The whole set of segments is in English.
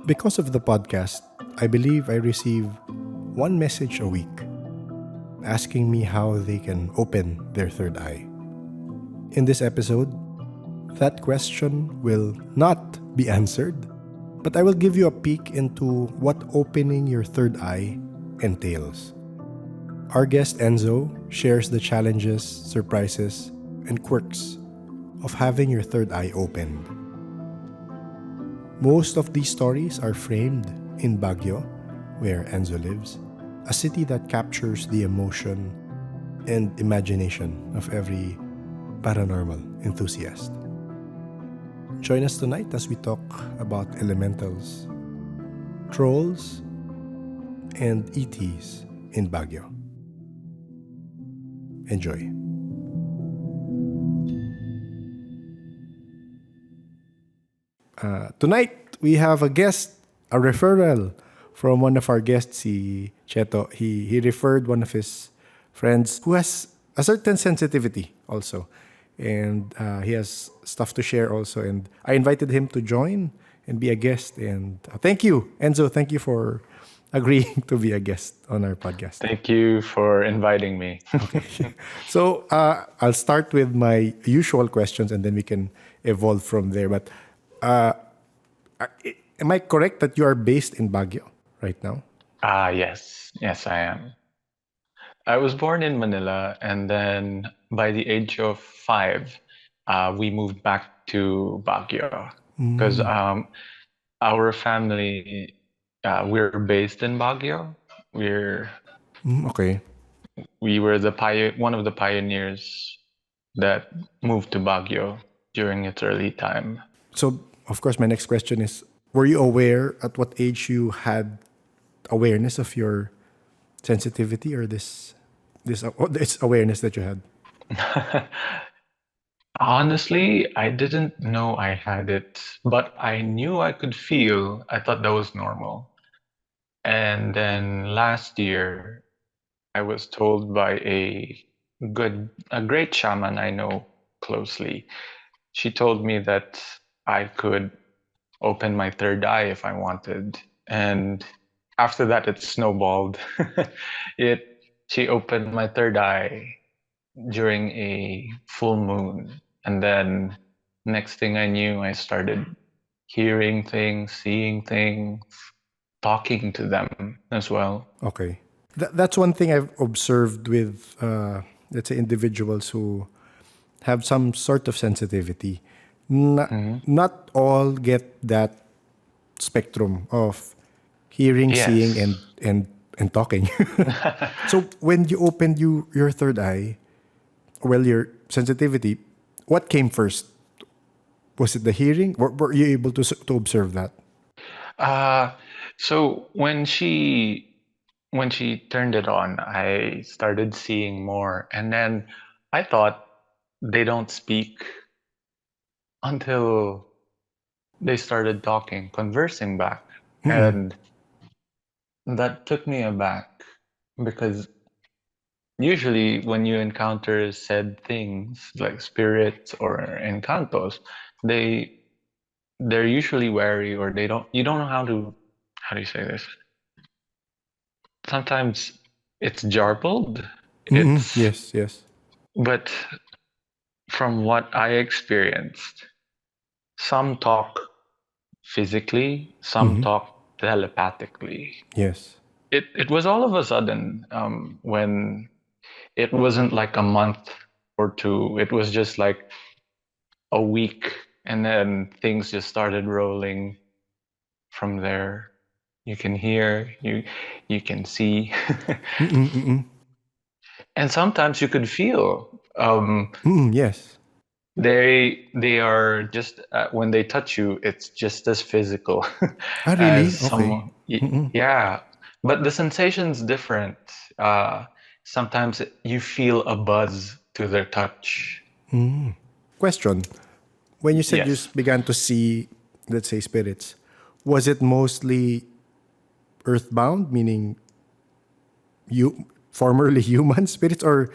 Because of the podcast, I believe I receive one message a week asking me how they can open their third eye. In this episode, that question will not be answered, but I will give you a peek into what opening your third eye entails. Our guest Enzo shares the challenges, surprises, and quirks of having your third eye opened. Most of these stories are framed in Baguio, where Enzo lives, a city that captures the emotion and imagination of every paranormal enthusiast. Join us tonight as we talk about elementals, trolls, and ETs in Baguio. Enjoy. Tonight, we have a guest, a referral from one of our guests, si Cheto. He referred one of his friends who has a certain sensitivity also. And he has stuff to share also. And I invited him to join and be a guest. And thank you, Enzo. Thank you for agreeing to be a guest on our podcast. Thank you for inviting me. Okay. So I'll start with my usual questions and then we can evolve from there. But am I correct that you are based in Baguio right now? Yes. Yes, I am. I was born in Manila, and then by the age of 5, we moved back to Baguio because our family, we're based in Baguio. Okay. We were one of the pioneers that moved to Baguio during its early time. So, of course, my next question is, were you aware at what age you had awareness of your sensitivity or this awareness that you had? Honestly, I didn't know I had it, but I knew I could feel. I thought that was normal. And then last year, I was told by a great shaman I know closely. She told me that I could open my third eye if I wanted. And after that, it snowballed. It She opened my third eye during a full moon. And then next thing I knew, I started hearing things, seeing things, talking to them as well. Okay. That's one thing I've observed with, let's say, individuals who have some sort of sensitivity. Not, Mhm. not all get that spectrum of hearing, seeing, Yes. and talking. So when you opened your third eye, well, your sensitivity, what came first? Was it the hearing? Were you able to observe that? Uh, so when she turned it on, I started seeing more, and then I thought they don't speak until they started talking, conversing back, and that took me aback because usually when you encounter said things like spirits or encantos, they they're usually wary, or you don't know how do you say this? Sometimes it's jarbled. It's Yes, yes. But from what I experienced, some talk physically, some talk telepathically. Yes. It was all of a sudden, when it wasn't like a month or two. It was just like a week, and then things just started rolling from there. You can hear, you can see, and sometimes you could feel. Yes. They are just when they touch you, it's just as physical Ah, as really? Okay. yeah, but the sensation's different. Sometimes you feel a buzz to their touch. Question. When you said you Yes. began to see, let's say, spirits, was it mostly earthbound, meaning you formerly human spirits, or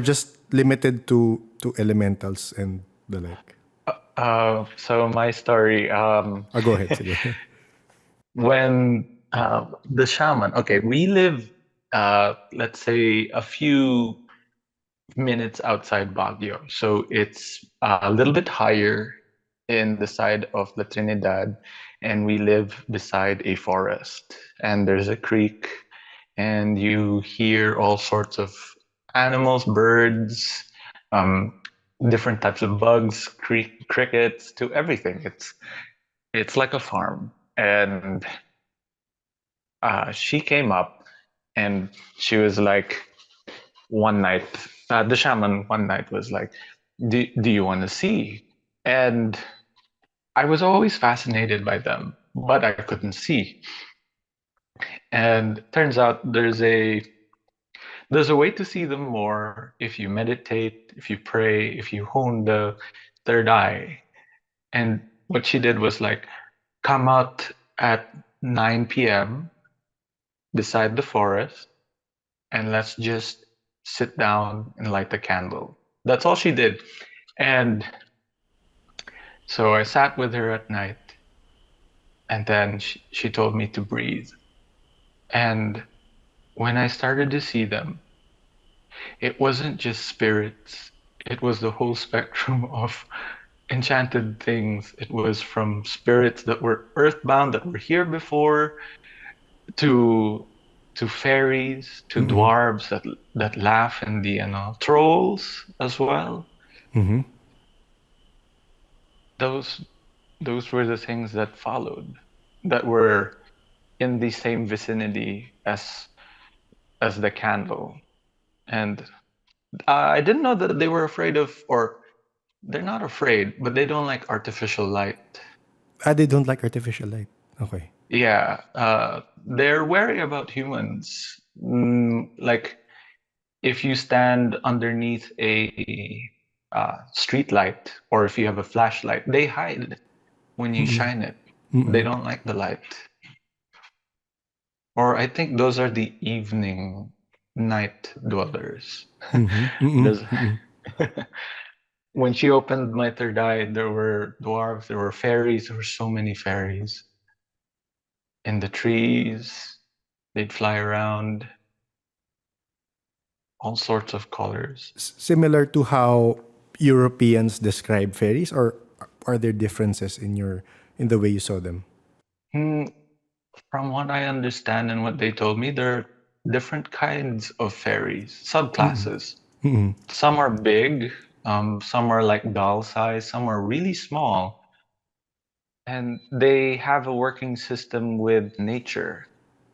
just limited to elementals and the like? So my story. Go ahead. Sige. when the shaman, okay, we live, let's say, a few minutes outside Baguio. So it's a little bit higher in the side of La Trinidad, and we live beside a forest. And there's a creek, and you hear all sorts of animals, birds, um, different types of bugs, crickets, to everything. It's like a farm. And she came up, and she was like, one night, the shaman one night was like, do you want to see? And I was always fascinated by them, but I couldn't see. And turns out there's a way to see them more if you meditate, if you pray, if you hone the third eye. And what she did was like come out at 9 p.m. beside the forest and let's just sit down and light a candle. That's all she did. And so I sat with her at night, and then she told me to breathe. And when I started to see them, it wasn't just spirits, it was the whole spectrum of enchanted things. It was from spirits that were earthbound, that were here before, to fairies, to Mm-hmm. dwarves that laugh, and the trolls as well. Mm-hmm. Those those were the things that followed, that were in the same vicinity as the candle. And I didn't know that they were afraid of, or they're not afraid, but they don't like artificial light. Ah, they don't like artificial light. Okay. Yeah, they're wary about humans. Like if you stand underneath a street light, or if you have a flashlight, they hide when you Mm-mm. shine it. They Mm-mm. don't like the light. Or I think those are the evening night dwellers. Mm-hmm. Mm-mm. There's Mm-mm. when she opened my third eye, there were dwarves, there were fairies, there were so many fairies in the trees. They'd fly around, all sorts of colors. Similar to how Europeans describe fairies, or are there differences in the way you saw them? Hmm, from what I understand and what they told me, there are different kinds of fairies, Mm-mm. subclasses. Mm-mm. Some are big, some are like doll size, some are really small, and they have a working system with nature.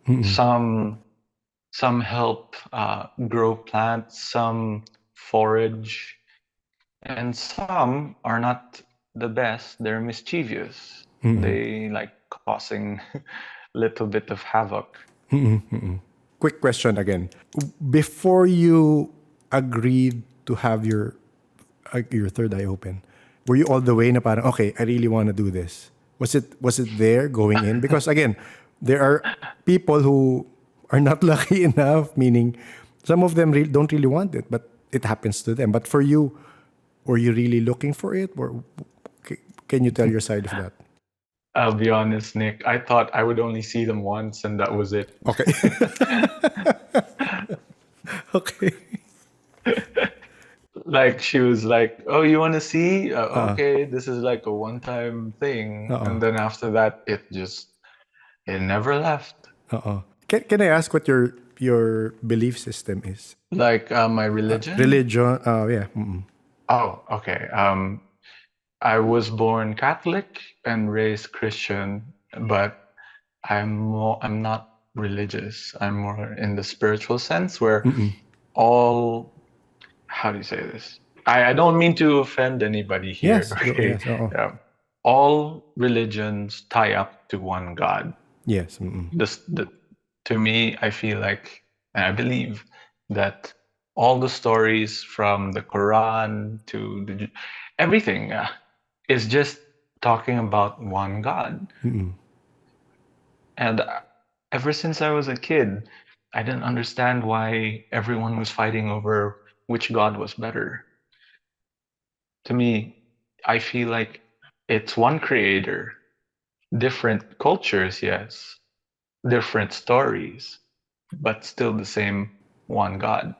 Mm-mm. Some some help grow plants, some forage, and some are not the best. They're mischievous. Mm-mm. They like causing little bit of havoc. Mm-mm. Mm-mm. Quick question again. Before you agreed to have your third eye open, were you all the way na parang, okay, I really want to do this? Was it there going in? Because again, there are people who are not lucky enough, meaning some of them don't really want it, but it happens to them. But for you, were you really looking for it? Or c- can you tell your side of that? I'll be honest, Nick. I thought I would only see them once and that was it. Okay. Okay. Like she was like, "Oh, you want to see? Okay, this is like a one-time thing." Uh-uh. And then after that, it never left. Uh-uh. Can I ask what your belief system is? Like my religion. Religion? Yeah. Mm-mm. Oh, okay. I was born Catholic and raised Christian, but I'm not religious. I'm more in the spiritual sense where Mm-mm. all, how do you say this? I don't mean to offend anybody here, Yes. Go. okay? Yes. Uh-uh. Yeah. All religions tie up to one God. Yes. Mm-mm. The to me, I feel like, and I believe that all the stories from the Quran to everything is just talking about one God. Mm-mm. And ever since I was a kid, I didn't understand why everyone was fighting over which God was better. To me, I feel like it's one creator, Different cultures, yes, different stories, but still the same one God.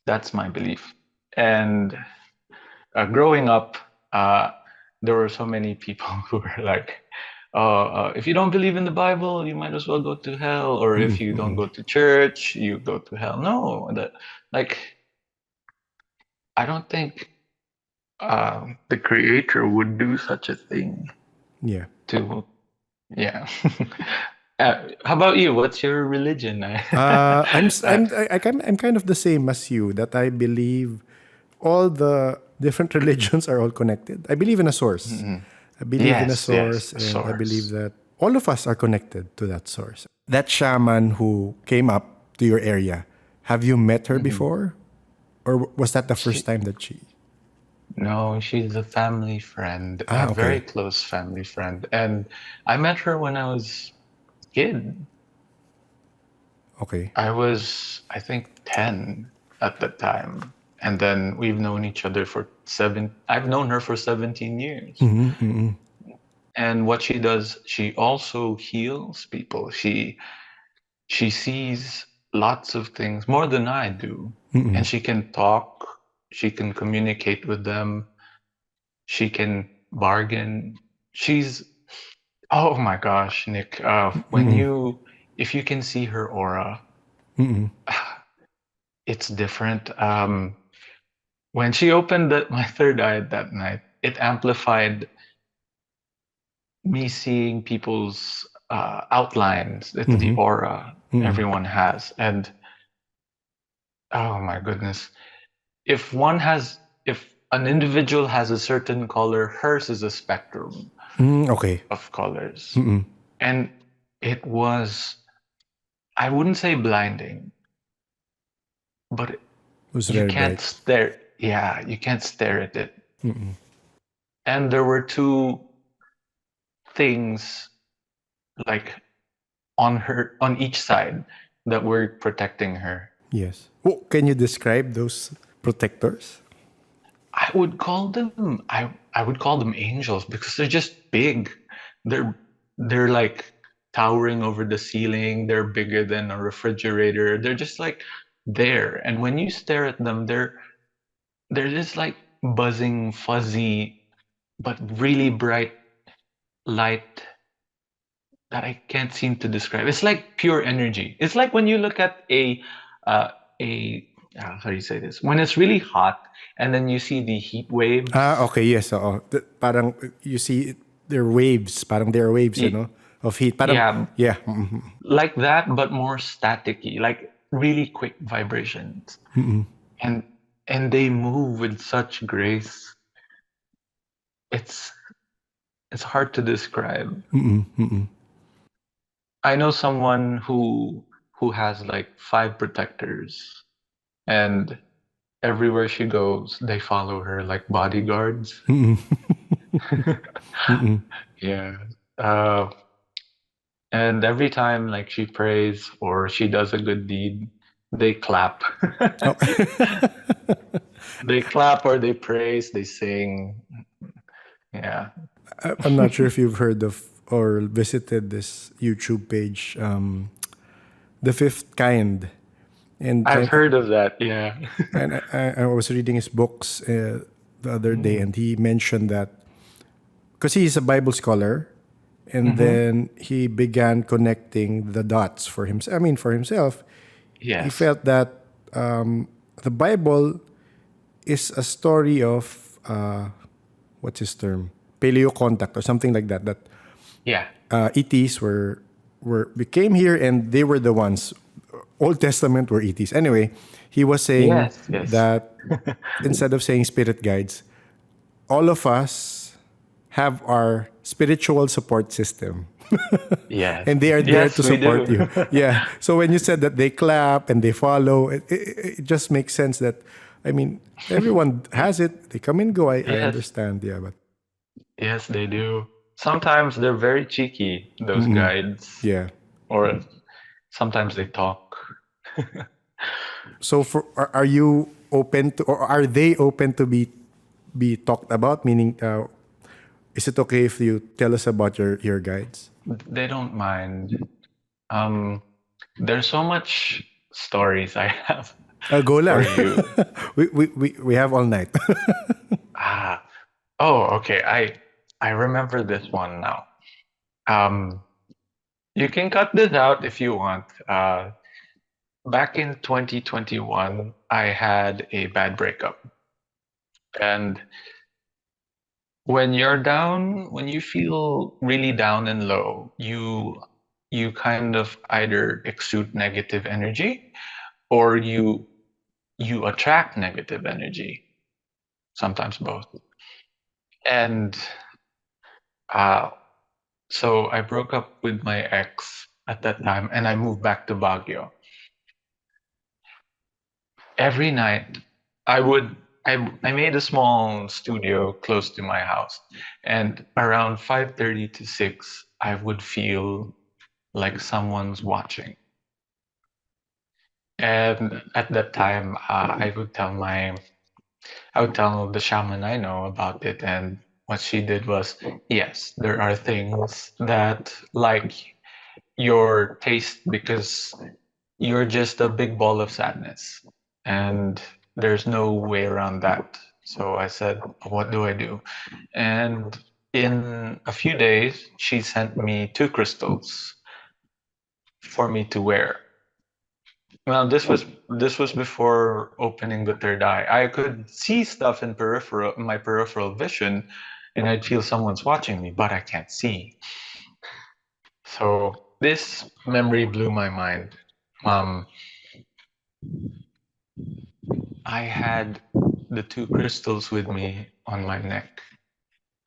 That's my belief. And growing up, uh, there were so many people who were like, if you don't believe in the Bible, you might as well go to hell. Or if you don't go to church, you go to hell. No, like, I don't think the Creator would do such a thing Yeah. to, yeah. How about you? What's your religion? Uh, I'm kind of the same as you, that I believe all the different religions are all connected. I believe in a source. mhm. I believe in a Yes, yes, source, a and I believe source. that all of us are connected to that source. That shaman who came up to your area, have you met her Mhm. before? Or was that the first She, time that she? no, she's a family friend, a Ah, very okay. close family friend. And I met her when I was a kid. Okay. I think, 10 at the time. And then we've known each other I've known her for 17 years. And what she does, she also heals people. She sees lots of things more than I do. And she can talk, she can communicate with them, she can bargain. She's, oh my gosh, Nick, if you can see her aura, it's different. When she opened my third eye that night, it amplified me seeing people's outlines. It's the aura everyone has. And oh my goodness. If an individual has a certain color, hers is a spectrum Okay. of colors. And it was, I wouldn't say blinding, but It was you very can't bright. stare. Yeah, you can't stare at it. And there were two things, like, on each side, that were protecting her. Yes. Oh, can you describe those protectors? I would call them angels because they're just big. They're they're like towering over the ceiling. They're bigger than a refrigerator. They're just like there. And when you stare at them, they're just like buzzing, fuzzy, but really bright light that I can't seem to describe. It's like pure energy. It's like when you look at uh, a how do you say this? When it's really hot and then you see the heat Ah, waves. okay, yes. Oo. Parang you see there are waves, parang there are waves, Y- of heat. Parang, yeah, yeah. like that, but more staticky, like really quick vibrations. And they move with such grace. It's it's hard to describe. I know someone who has like 5 protectors, and everywhere she goes, they follow her like bodyguards. Yeah. Uh, and every time like she prays or she does a good deed, they clap. Oh. They clap or they praise, they sing. Yeah. I'm not sure if you've heard of or visited this YouTube page, The Fifth Kind. And I've heard of that. Yeah. I was reading his books the other day, Mm. and he mentioned that because he's a Bible scholar, and Mm-hmm. then he began connecting the dots for himself. I mean, for himself, he Yes. felt that the Bible is a story of what's his term, paleo contact or something like that. That Yeah. ETs were became here, and they were the ones. Old Testament were ETs. Anyway, he was saying Yes. Yes. that instead of saying spirit guides, all of us have our spiritual support system. Yes. And they are there Yes, to we support do. you. Yeah. So when you said that they clap and they follow, it just makes sense that, I mean, everyone has it. They come and go. I Yes. understand. Yeah. But Yes, they do. Sometimes they're very cheeky, those guides, yeah. or sometimes they talk. So are you open to, or are they open to be talked about? Meaning, Is it okay if you tell us about your guides? They don't mind. Um, there's so much stories I have Go for lang. you. We have all night. Ah, oh, okay. I remember this one now. Um, you can cut this out if you want. Back in 2021, I had a bad breakup. And when you feel really down and low, you kind of either exude negative energy or you attract negative energy, sometimes both. And uh, so I broke up with my ex at that time and I moved back to Baguio. Every night I would I made a small studio close to my house, and around 5:30 to 6 I would feel like someone's watching. And at that time, I would tell the shaman I know about it, and what she did was, yes, there are things that like your taste because you're just a big ball of sadness, and there's no way around that. So I said, what do I do? And in a few days, she sent me two crystals for me to wear. Well, this was before opening the third eye. I could see stuff in my peripheral vision, and I'd feel someone's watching me, but I can't see. So this memory blew my mind. Um, I had the two crystals with me on my neck,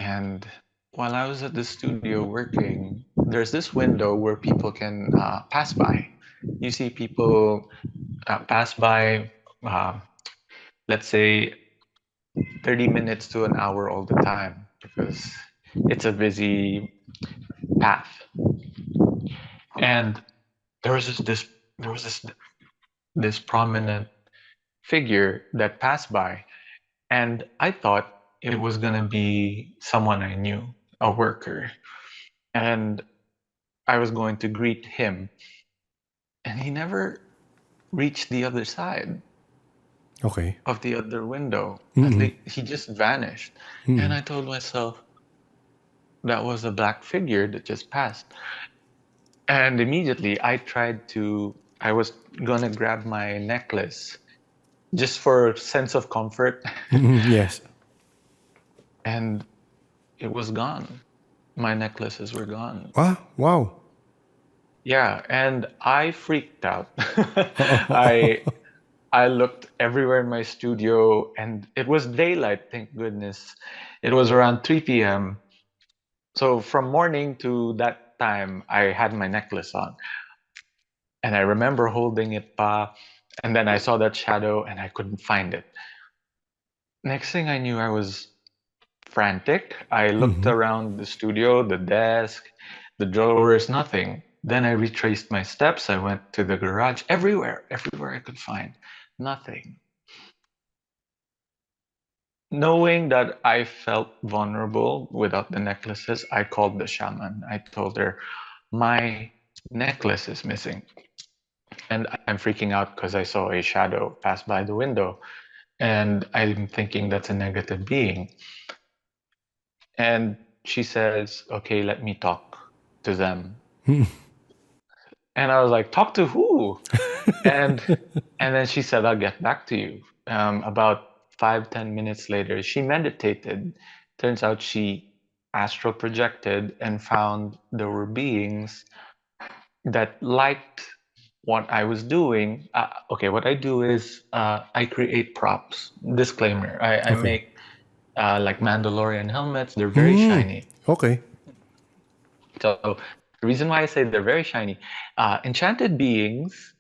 and while I was at the studio working, there's this window where people can pass by. You see people pass by, uh, let's say 30 minutes to an hour all the time because it's a busy path. And there was this prominent figure that passed by, and I thought it was gonna be someone I knew, a worker, and I was going to greet him, and he never reached the other side Okay. of the other window. At Mm-mm. least he just vanished, and Mm-mm. I told myself that was a black figure that just passed. And immediately I was gonna grab my necklace just for a sense of comfort, Mm-mm. Yes. and it was gone. My necklaces were gone. Ah, wow. Yeah, and I freaked out. I I looked everywhere in my studio and it was daylight, thank goodness. It was around 3 p.m. So from morning to that time, I had my necklace on. And I remember holding it and then I saw that shadow and I couldn't find it. Next thing I knew, I was frantic. I looked Mm-hmm. around the studio, the desk, the drawers, nothing. Then I retraced my steps. I went to the garage, everywhere I could find, nothing. Knowing that I felt vulnerable without the necklaces, I called the shaman. I told her, my necklace is missing. And I'm freaking out because I saw a shadow pass by the window. And I'm thinking that's a negative being. And she says, okay, let me talk to them. And I was like, talk to who? And and then she said, I'll get back to you. About 5, 10 minutes later, she meditated. Turns out she astral projected and found there were beings that liked what I was doing. Okay, what I do is I create props. Disclaimer: I Okay. make like Mandalorian helmets. They're very Mm. shiny. Okay. So the reason why I say they're very shiny, enchanted beings,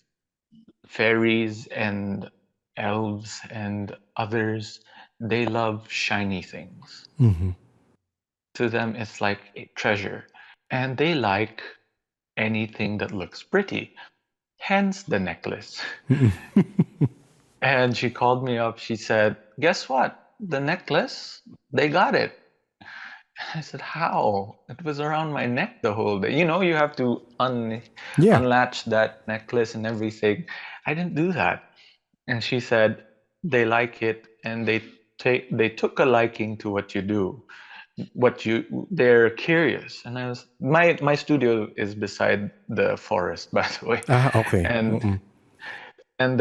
fairies and elves and others, they love shiny things. Mm-hmm. To them, it's like a treasure, and they like anything that looks pretty. Hence the necklace. And she called me up. She said, "Guess what? The necklace, they got it." I said, how? It was around my neck the whole day. You know, you have to Yeah. unlatch that necklace and everything. I didn't do that. And she said they like it and they took a liking to what you do. They're curious. And I was my studio is beside the forest, by the way. Ah, okay. And Mm-mm. and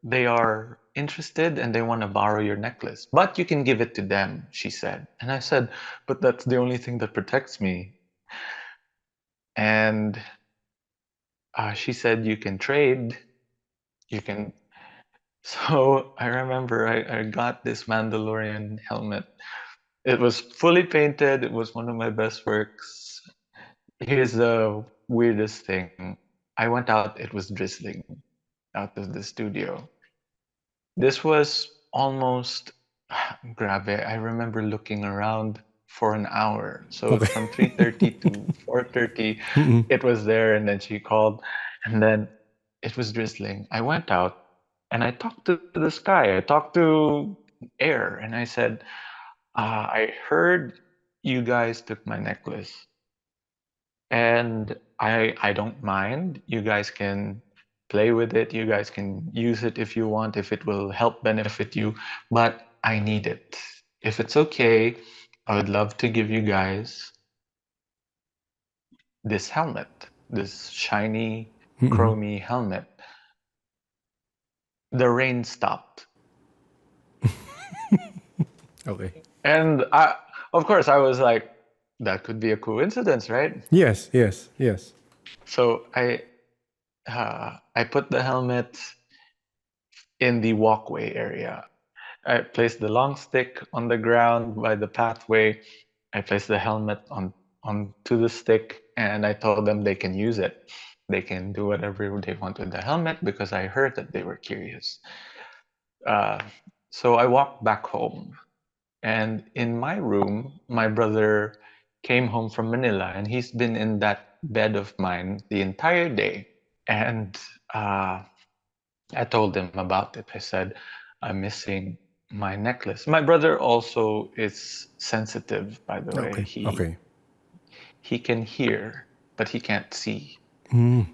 they are interested and they want to borrow your necklace, but you can give it to them, she said. And I said, but that's the only thing that protects me. And she said, you can trade, you can. So I remember I got this Mandalorian helmet. It was fully painted. It was one of my best works. Here's the weirdest thing. I went out, it was drizzling out of the studio. This was almost grave. I remember looking around for an hour. So Okay. from 3:30 to 4:30, Mm-mm. it was there, and then she called, and then it was drizzling. I went out and I talked to the sky. I talked to air, and I said, I heard you guys took my necklace. And I don't mind. You guys can play with it. You guys can use it if you want, if it will help benefit you, but I need it. If it's okay, I would love to give you guys this helmet, this shiny, Mm-mm. chromy helmet. The rain stopped. Okay. And of course, I was like, that could be a coincidence, right? Yes, yes, yes. So I put the helmet in the walkway area. I placed the long stick on the ground by the pathway. I placed the helmet onto the stick, and I told them they can use it. They can do whatever they want with the helmet because I heard that they were curious. Uh, so I walked back home, and in my room, my brother came home from Manila, and he's been in that bed of mine the entire day. And uh, I told him about it. I said, I'm missing my necklace. My brother also is sensitive, by the way. Okay. Okay. He can hear, but he can't see. Mm.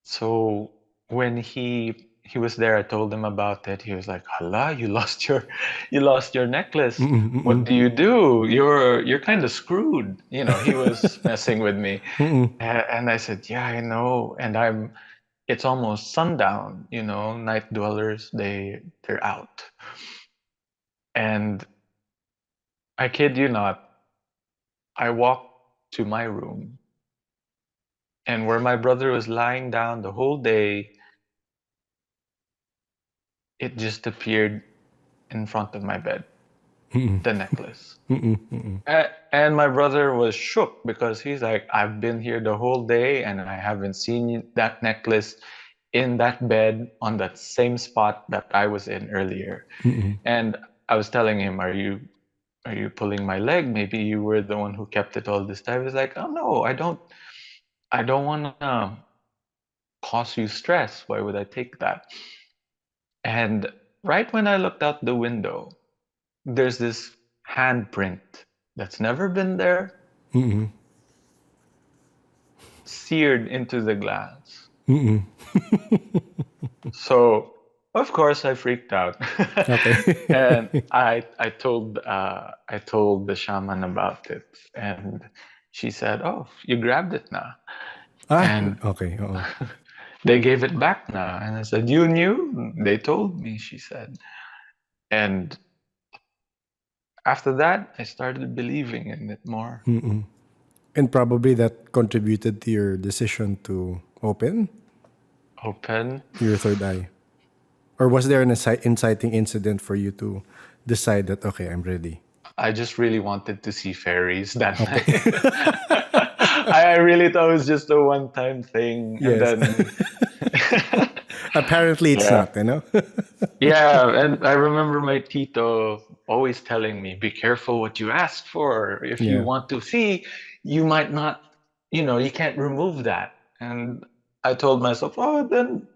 So when he was there, I told him about it. He was like, "Hala, you lost your necklace. Mm-mm. What Mm-mm. do you do? You're kind of screwed." You know, he was messing with me. Mm-mm. And I said, "Yeah, I know." And it's almost sundown, you know, night dwellers, they're out. And I kid you not, I walked to my room, and where my brother was lying down the whole day, it just appeared in front of my bed, Mm-mm. the necklace. Mm-mm. Mm-mm. And my brother was shook because he's like, I've been here the whole day and I haven't seen that necklace in that bed on that same spot that I was in earlier. Mm-mm. And I was telling him, are you pulling my leg? Maybe you were the one who kept it all this time. He's like, oh no, I don't want to cause you stress. Why would I take that? And right when I looked out the window, there's this handprint that's never been there, Mm-mm. seared into the glass. Mm-mm. So, of course, I freaked out. Okay. And I told the shaman about it, and she said, "Oh, you grabbed it now." Ah, And okay. Oo. they gave it back now. And I said, you knew? They told me, she said. And after that, I started believing in it more. Mm-mm. And probably that contributed to your decision to open Open. your third eye. Or was there an inciting incident for you to decide that, okay, I'm ready? I just really wanted to see fairies that Okay. night. I really thought it was just a one-time thing. And Yes. then, Apparently it's yeah. not, you know? Yeah, and I remember my tito always telling me, be careful what you ask for. If you Yeah. want to see, you might not, you know, you can't remove that. And I told myself, oh, then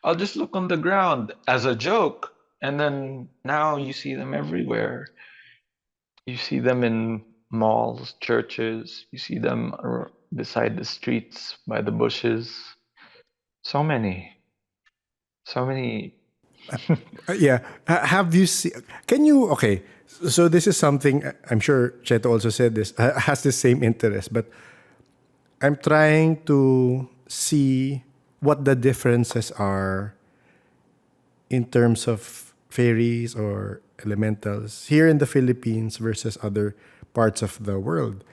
I'll just look on the ground as a joke. And then now you see them everywhere. You see them in malls, churches. You see them beside the streets, by the bushes. So many, so many. Yeah. Have you seen? Can you? Okay. So this is something I'm sure Cheto also said this has the same interest, but I'm trying to see what the differences are in terms of fairies or elementals here in the Philippines versus other parts of the world.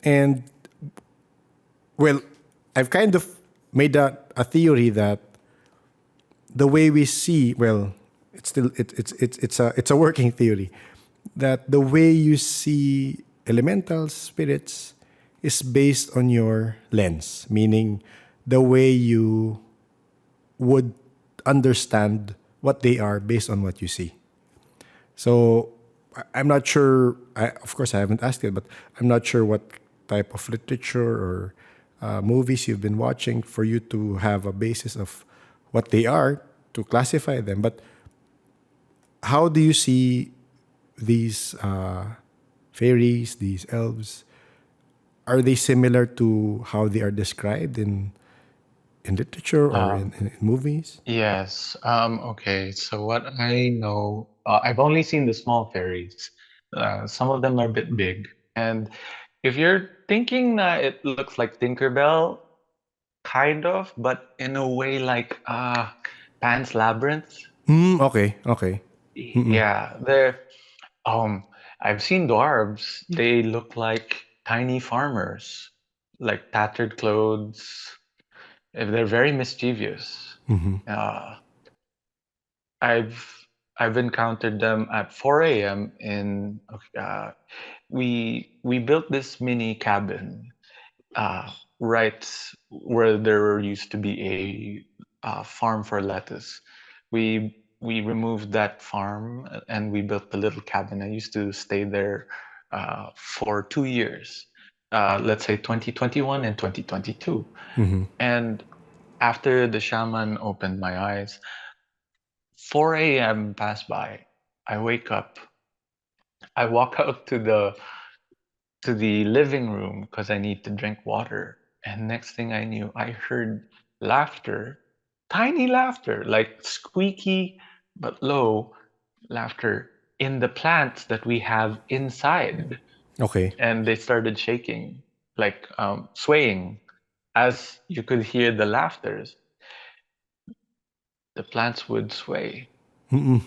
And well, I've kind of made a theory that the way we see, well, it's still it's a working theory that the way you see elemental spirits is based on your lens, meaning the way you would understand what they are based on what you see. So I'm not sure. Of course, I haven't asked it, but I'm not sure what type of literature or movies you've been watching for you to have a basis of what they are to classify them. But how do you see these fairies, these elves? Are they similar to how they are described in literature or Um, in movies? yes. Okay. So what I know, I've only seen the small fairies. Some of them are a bit big, and if you're thinking that it looks like Tinkerbell, kind of, but in a way like Pan's Labyrinth. Okay, okay. Yeah, they're um I've seen dwarves. They look like tiny farmers, like tattered clothes. They're very mischievous. Uh, I've I've encountered them at 4 a.m. in we built this mini cabin right where there used to be a farm for lettuce. We removed that farm and we built the little cabin. I used to stay there for 2 years, let's say 2021 and 2022. And after the shaman opened my eyes, 4 a.m. passed by. I wake up. I walk out to the living room because I need to drink water. And next thing I knew, I heard laughter, tiny laughter, like squeaky but low laughter in the plants that we have inside. Okay. And they started shaking, like swaying. As you could hear the laughters, the plants would sway. And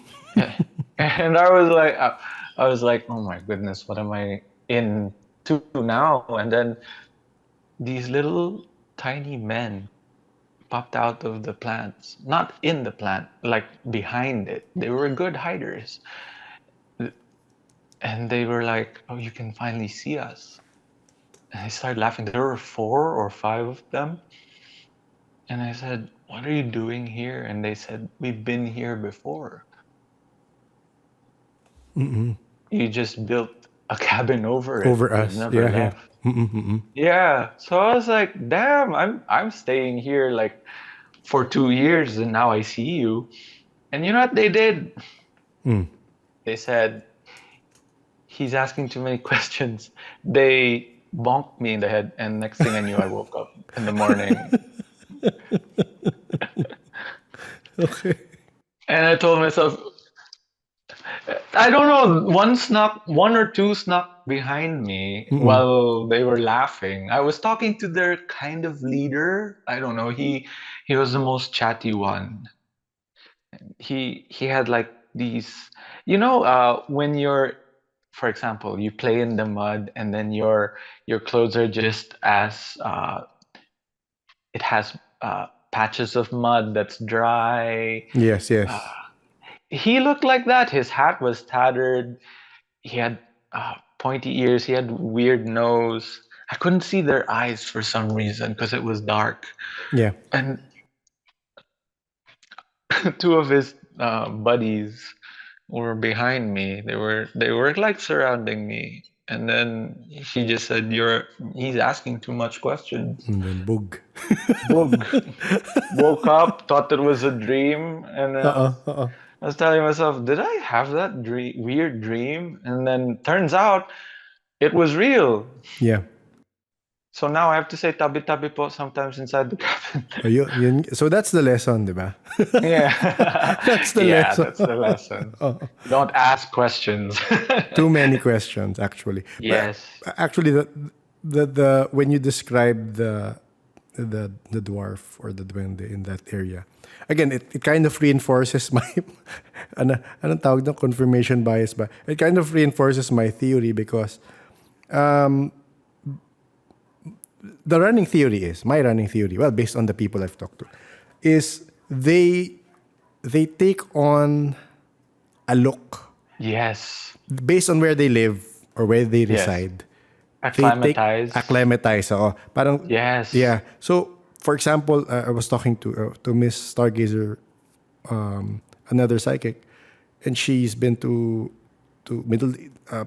I was like, oh my goodness, what am I into now? And then these little tiny men popped out of the plants, not in the plant, like behind it. They were good hiders. And they were like, oh, you can finally see us. And I started laughing. There were 4 or 5 of them. And I said, what are you doing here? And they said, we've been here before. You just built a cabin over it. Over We've us. never Yeah, yeah. left. Yeah. So I was like, damn, I'm staying here like for 2 years and now I see you. And you know what they did? They said, he's asking too many questions. They bonked me in the head, and next thing I knew, I woke up in the morning. Okay. And I told myself, I don't know, one or two snuck behind me while they were laughing. I was talking to their kind of leader. I don't know, he was the most chatty one. He had like these, when you're, for example, you play in the mud and then your clothes are just as it has patches of mud that's dry. Yes, Uh, yes. he looked like that. His hat was tattered. He had pointy ears. He had weird nose. I couldn't see their eyes for some reason because it was dark. Yeah. And two of his buddies were behind me. They were like surrounding me. And then she just said, he's asking too much questions. And then boog. Boog. Woke up, thought it was a dream, and Uh-uh, uh-uh. I was telling myself, did I have that weird dream? And then turns out it was real. Yeah. So now I have to say tabi tabi po sometimes inside the cabin. Oh, so that's the lesson, di ba? Yeah. That's the Yeah, lesson. that's the lesson. Don't ask questions. Too many questions, actually. But Yes. actually, the when you describe the dwarf or the duende in that area, again, it kind of reinforces my anong tawag na confirmation bias ba? It kind of reinforces my theory because the running theory is my running theory. Well, based on the people I've talked to, is they take on a look Yes. based on where they live or where they Yes. reside. They take Acclimatize. acclimatize. Oo. Parang, Yes. yeah. So, for example, I was talking to Miss Stargazer, another psychic, and she's been to middle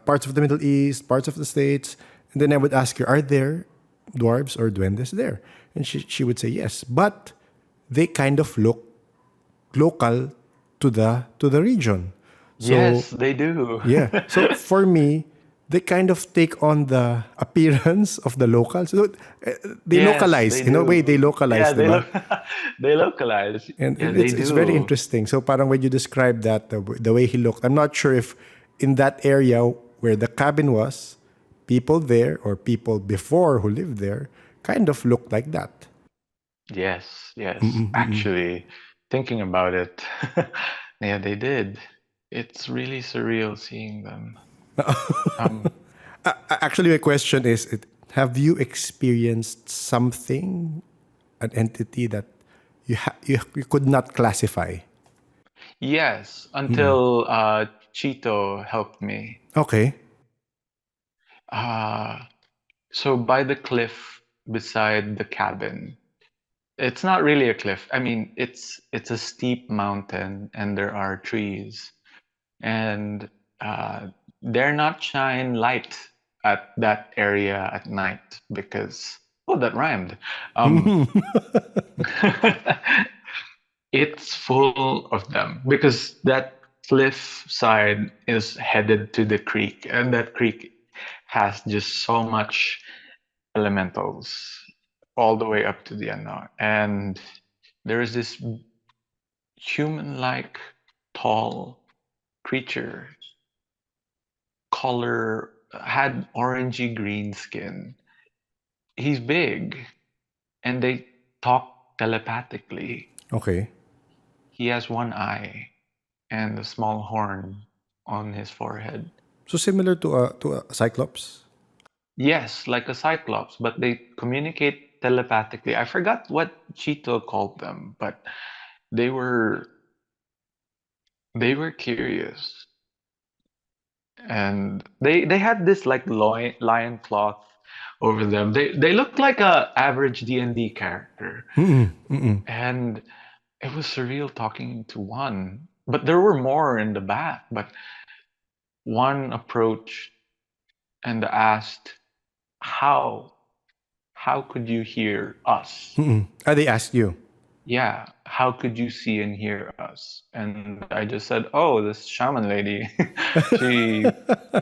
parts of the Middle East, parts of the States, and then I would ask her, "Are there dwarves or duendes there?" And she would say yes, but they kind of look local to the region. So Yes, they do. yeah. So for me, they kind of take on the appearance of the locals. So they Yes, localize. they In a way, do. they localize, Yeah, they diba? look they localize. And Yeah, they it's very do. interesting. So parang when you describe that, the way he looked, I'm not sure if in that area where the cabin was, people there or people before who lived there kind of looked like that. Yes, yes. Actually, thinking about it, yeah, they did. It's really surreal seeing them. Um, Actually, my question is, have you experienced something, an entity that you could not classify? yes, until Cheeto helped me. Okay. Uh, so by the cliff beside the cabin, it's not really a cliff. I mean, it's a steep mountain and there are trees. And uh, dare not shine light at that area at night because oh, that rhymed. Um, it's full of them because that cliff side is headed to the creek, and that creek has just so much elementals all the way up to the unknown. And there is this human-like tall creature color had orangey green skin. He's big and they talk telepathically. Okay. He has one eye and a small horn on his forehead. So similar to a Cyclops. Yes, like a Cyclops, but they communicate telepathically. I forgot what Cheeto called them, but they were they were curious. And they had this like lion cloth over them. They looked like a average D&D character. And it was surreal talking to one. But there were more in the back. But one approached and asked, How? How could you hear us? They asked you. Yeah, how could you see and hear us? And I just said, Oh, this shaman lady. she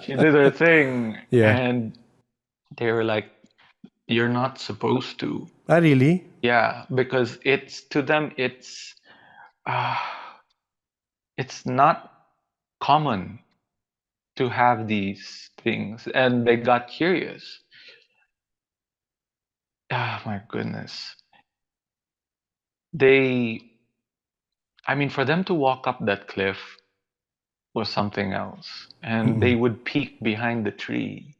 she did her thing. Yeah. And they were like, You're not supposed to. Ah, really? Yeah, because it's to them uh, it's not common to have these things, and they got curious. Ah, my goodness. They, I mean, for them to walk up that cliff was something else, and they would peek behind the tree.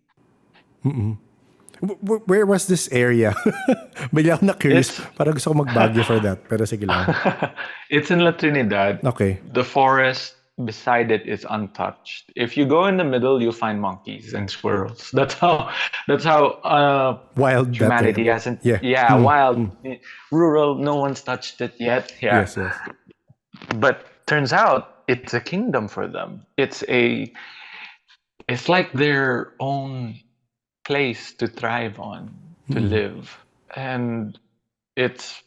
Where was this area? Bigla ako na-curious. It's Parang gusto ko mag-Baguio for that. Pero sige lang. it's in La Trinidad. Okay. The forest beside it is untouched. If you go in the middle, you'll find monkeys and squirrels. That's how Wild that humanity area. hasn't. Yeah. Yeah, wild, rural. No one's touched it yet. Yeah, Yes, yes. but turns out it's a kingdom for them. It's like their own place to thrive on, to live, and it's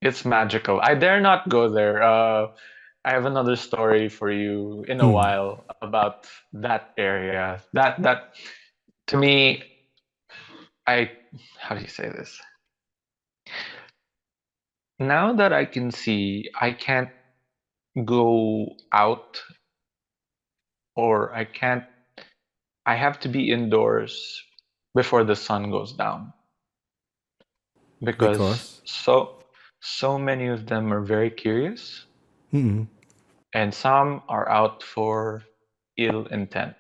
it's magical. I dare not go there. I have another story for you in a Mm, while about that area. That to me, I how do you say this? Now that I can see, I can't go out or I have to be indoors before the sun goes down because because so many of them are very curious mm, and some are out for ill intent.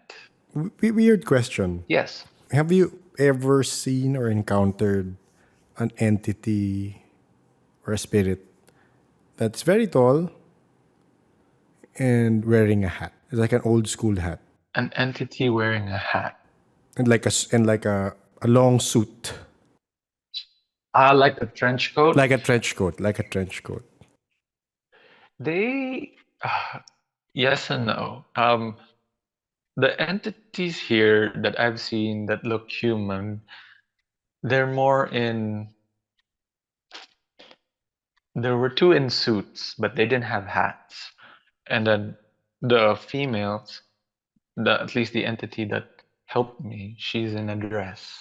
weird question. Yes, Have you ever seen or encountered an entity or a spirit that's very tall and wearing a hat? It's like an old school hat an entity wearing a hat. and a long suit, Ah, like a trench coat. like a trench coat, like a trench coat. They, yes and no. The entities here that I've seen that look human, they're more in. There were two in suits, but they didn't have hats. And then the females, at least the entity that helped me, she's in a dress.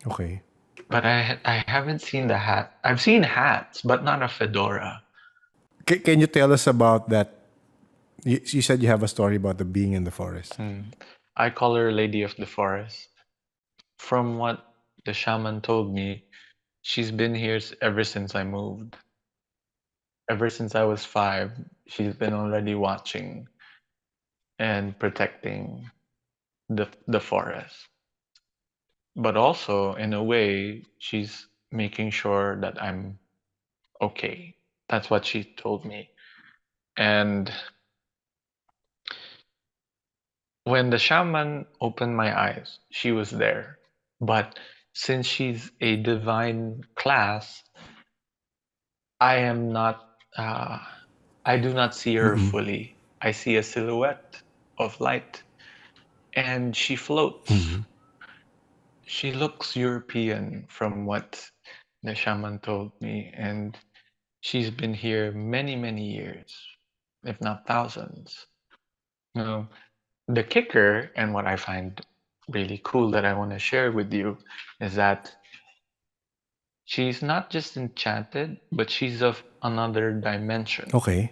Okay. But I haven't seen the hat. I've seen hats, but not a fedora. Can you tell us about that? You said you have a story about the being in the forest. Hmm. I call her Lady of the Forest. From what the shaman told me, she's been here ever since I moved. Ever since I was 5, she's been already watching and protecting the forest. But also, in a way, she's making sure that I'm okay. That's what she told me. And when the shaman opened my eyes, she was there. But since she's a divine class, I am not, I do not see her fully. I see a silhouette of light, and she floats. She looks European from what the shaman told me, and she's been here many, many years, if not thousands. You the kicker, and what I find really cool that I want to share with you, is that she's not just enchanted, but she's of another dimension. Okay.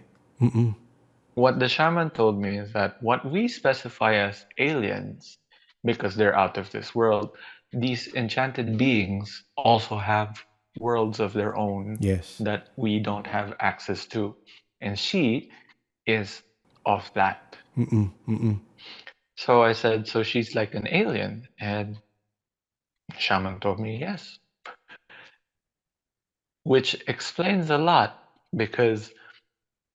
What the shaman told me is that what we specify as aliens, because they're out of this world, these enchanted beings also have worlds of their own Yes. that we don't have access to. And she is of that. So I said, so she's like an alien. And shaman told me yes, which explains a lot because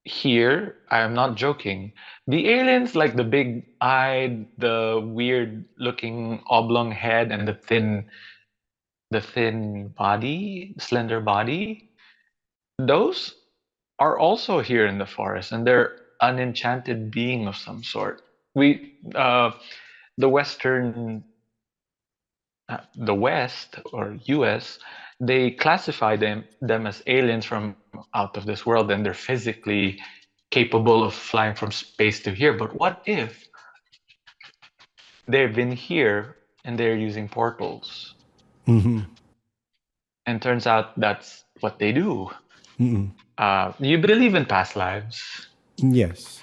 here, I am not joking. The aliens, like the big eye, the weird looking oblong head, and the thin body, slender body, those are also here in the forest, and they're an enchanted being of some sort. The Western, the West or US, they classify them as aliens from out of this world, and they're physically capable of flying from space to here. But what if they've been here and they're using portals? And turns out that's what they do. You believe in past lives? Yes.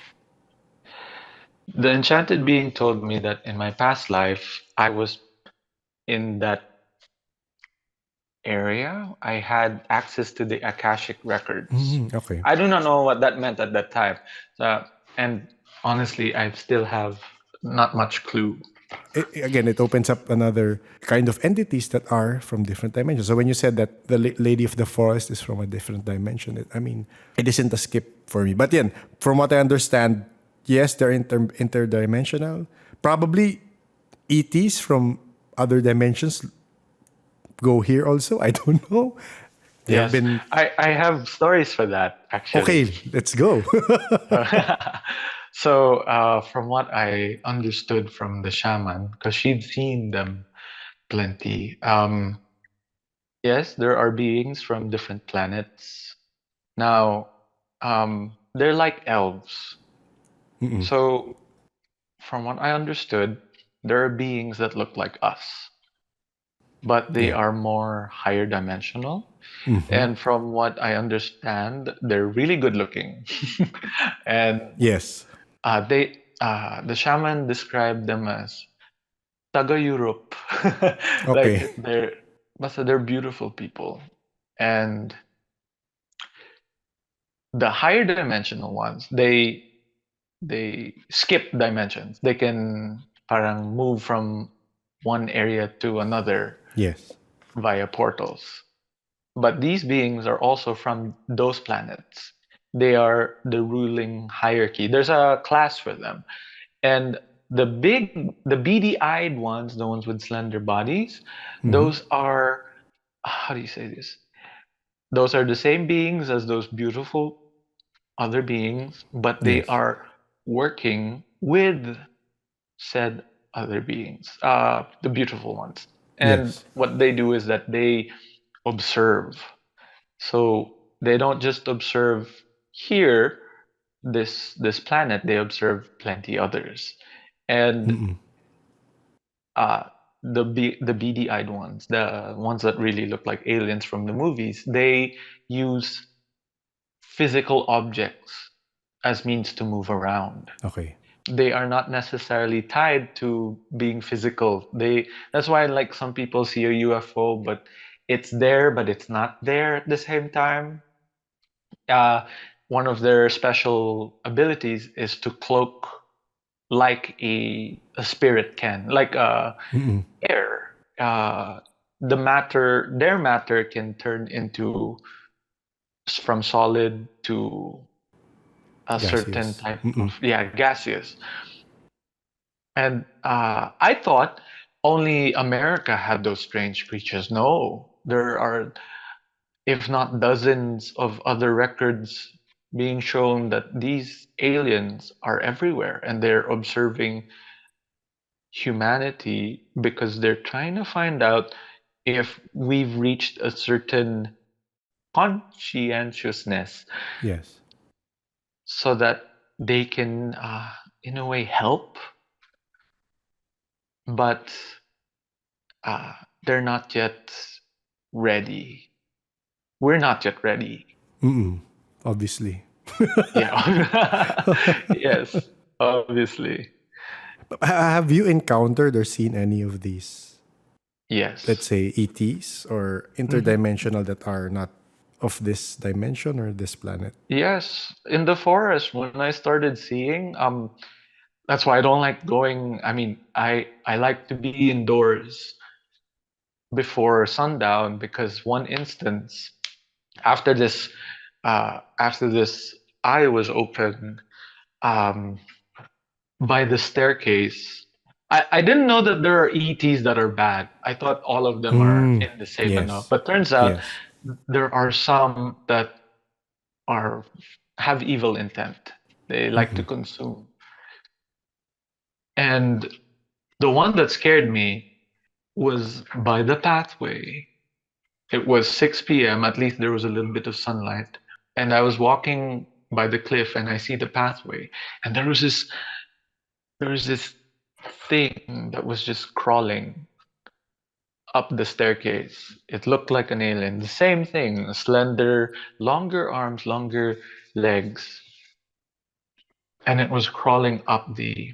The enchanted being told me that in my past life, I was in that area. I had access to the Akashic records. Okay. I do not know what that meant at that time. And honestly, I still have not much clue. Again, it opens up another kind of entities that are from different dimensions. So when you said that the lady of the forest is from a different dimension, I mean, it isn't a skip for me. But then, from what I understand, yes, they're interdimensional. Probably ETs from other dimensions go here also. I don't know. They have Yes, been I have stories for that actually. okay. Let's go. So, from what I understood from the shaman, because she'd seen them plenty, yes, there are beings from different planets. Now, they're like elves. Mm-mm. So, from what I understood, there are beings that look like us, but they Yeah. are more higher dimensional. Mm-hmm. And from what I understand, they're really good looking. And Yes. the shaman described them as taga Europe. Okay. Like they're beautiful people. And the higher dimensional ones, they skip dimensions. They can parang move from one area to another Yes. via portals. But these beings are also from those planets. They are the ruling hierarchy. There's a class for them. And the beady-eyed ones, the ones with slender bodies, Mm-hmm. those are, how do you say this? Those are the same beings as those beautiful other beings, but they Yes. are working with said other beings, the beautiful ones. And Yes. what they do is that they observe. So they don't just observe here, this planet, they observe plenty others. And Mm-mm. uh, the beady-eyed ones, the ones that really look like aliens from the movies, they use physical objects as means to move around. Okay. They are not necessarily tied to being physical. That's why like some people see a UFO, but it's there, but it's not there at the same time. Uh, One of their special abilities is to cloak like a spirit can, like Mm-mm. air. Their matter can turn into from solid to a certain Gaseous. type Mm-mm. of, yeah, gaseous. And I thought only America had those strange creatures. No, there are, if not dozens of other records being shown that these aliens are everywhere and they're observing humanity because they're trying to find out if we've reached a certain conscientiousness Yes. so that they can, in a way, help, but uh, they're not yet ready. We're not yet ready. Mm-mm. Obviously. Yeah. Yes, obviously. Have you encountered or seen any of these, let's Yes. say, ETs or Hmm. interdimensional that are not of this dimension or this planet? Yes, in the forest when I started seeing, that's why I don't like going. I mean, I like to be indoors before sundown because one instance after this after this eye was open, um by the staircase. I didn't know that there are ETs that are bad. I thought all of them are Mm. in the safe enough. Yes. But turns out Yes. there are some that are have evil intent. They like to Mm-mm. consume. And the one that scared me was by the pathway. It was 6 p.m. At least there was a little bit of sunlight. And I was walking by the cliff and I see the pathway. And there was this thing that was just crawling up the staircase. It looked like an alien. The same thing, slender, longer arms, longer legs. And it was crawling up the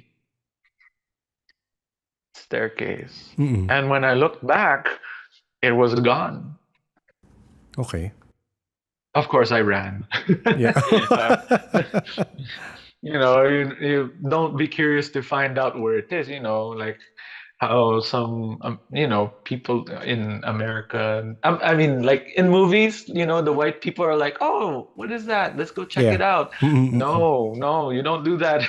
staircase. Mm-mm. And when I looked back, it was gone. Okay. Of course, I ran. Yeah. Uh, you don't be curious to find out where it is, like how some, people in America, I mean, like in movies, the white people are like, oh, what is that? Let's go check Yeah. it out. Mm-mm. Mm-mm. No, no, you don't do that.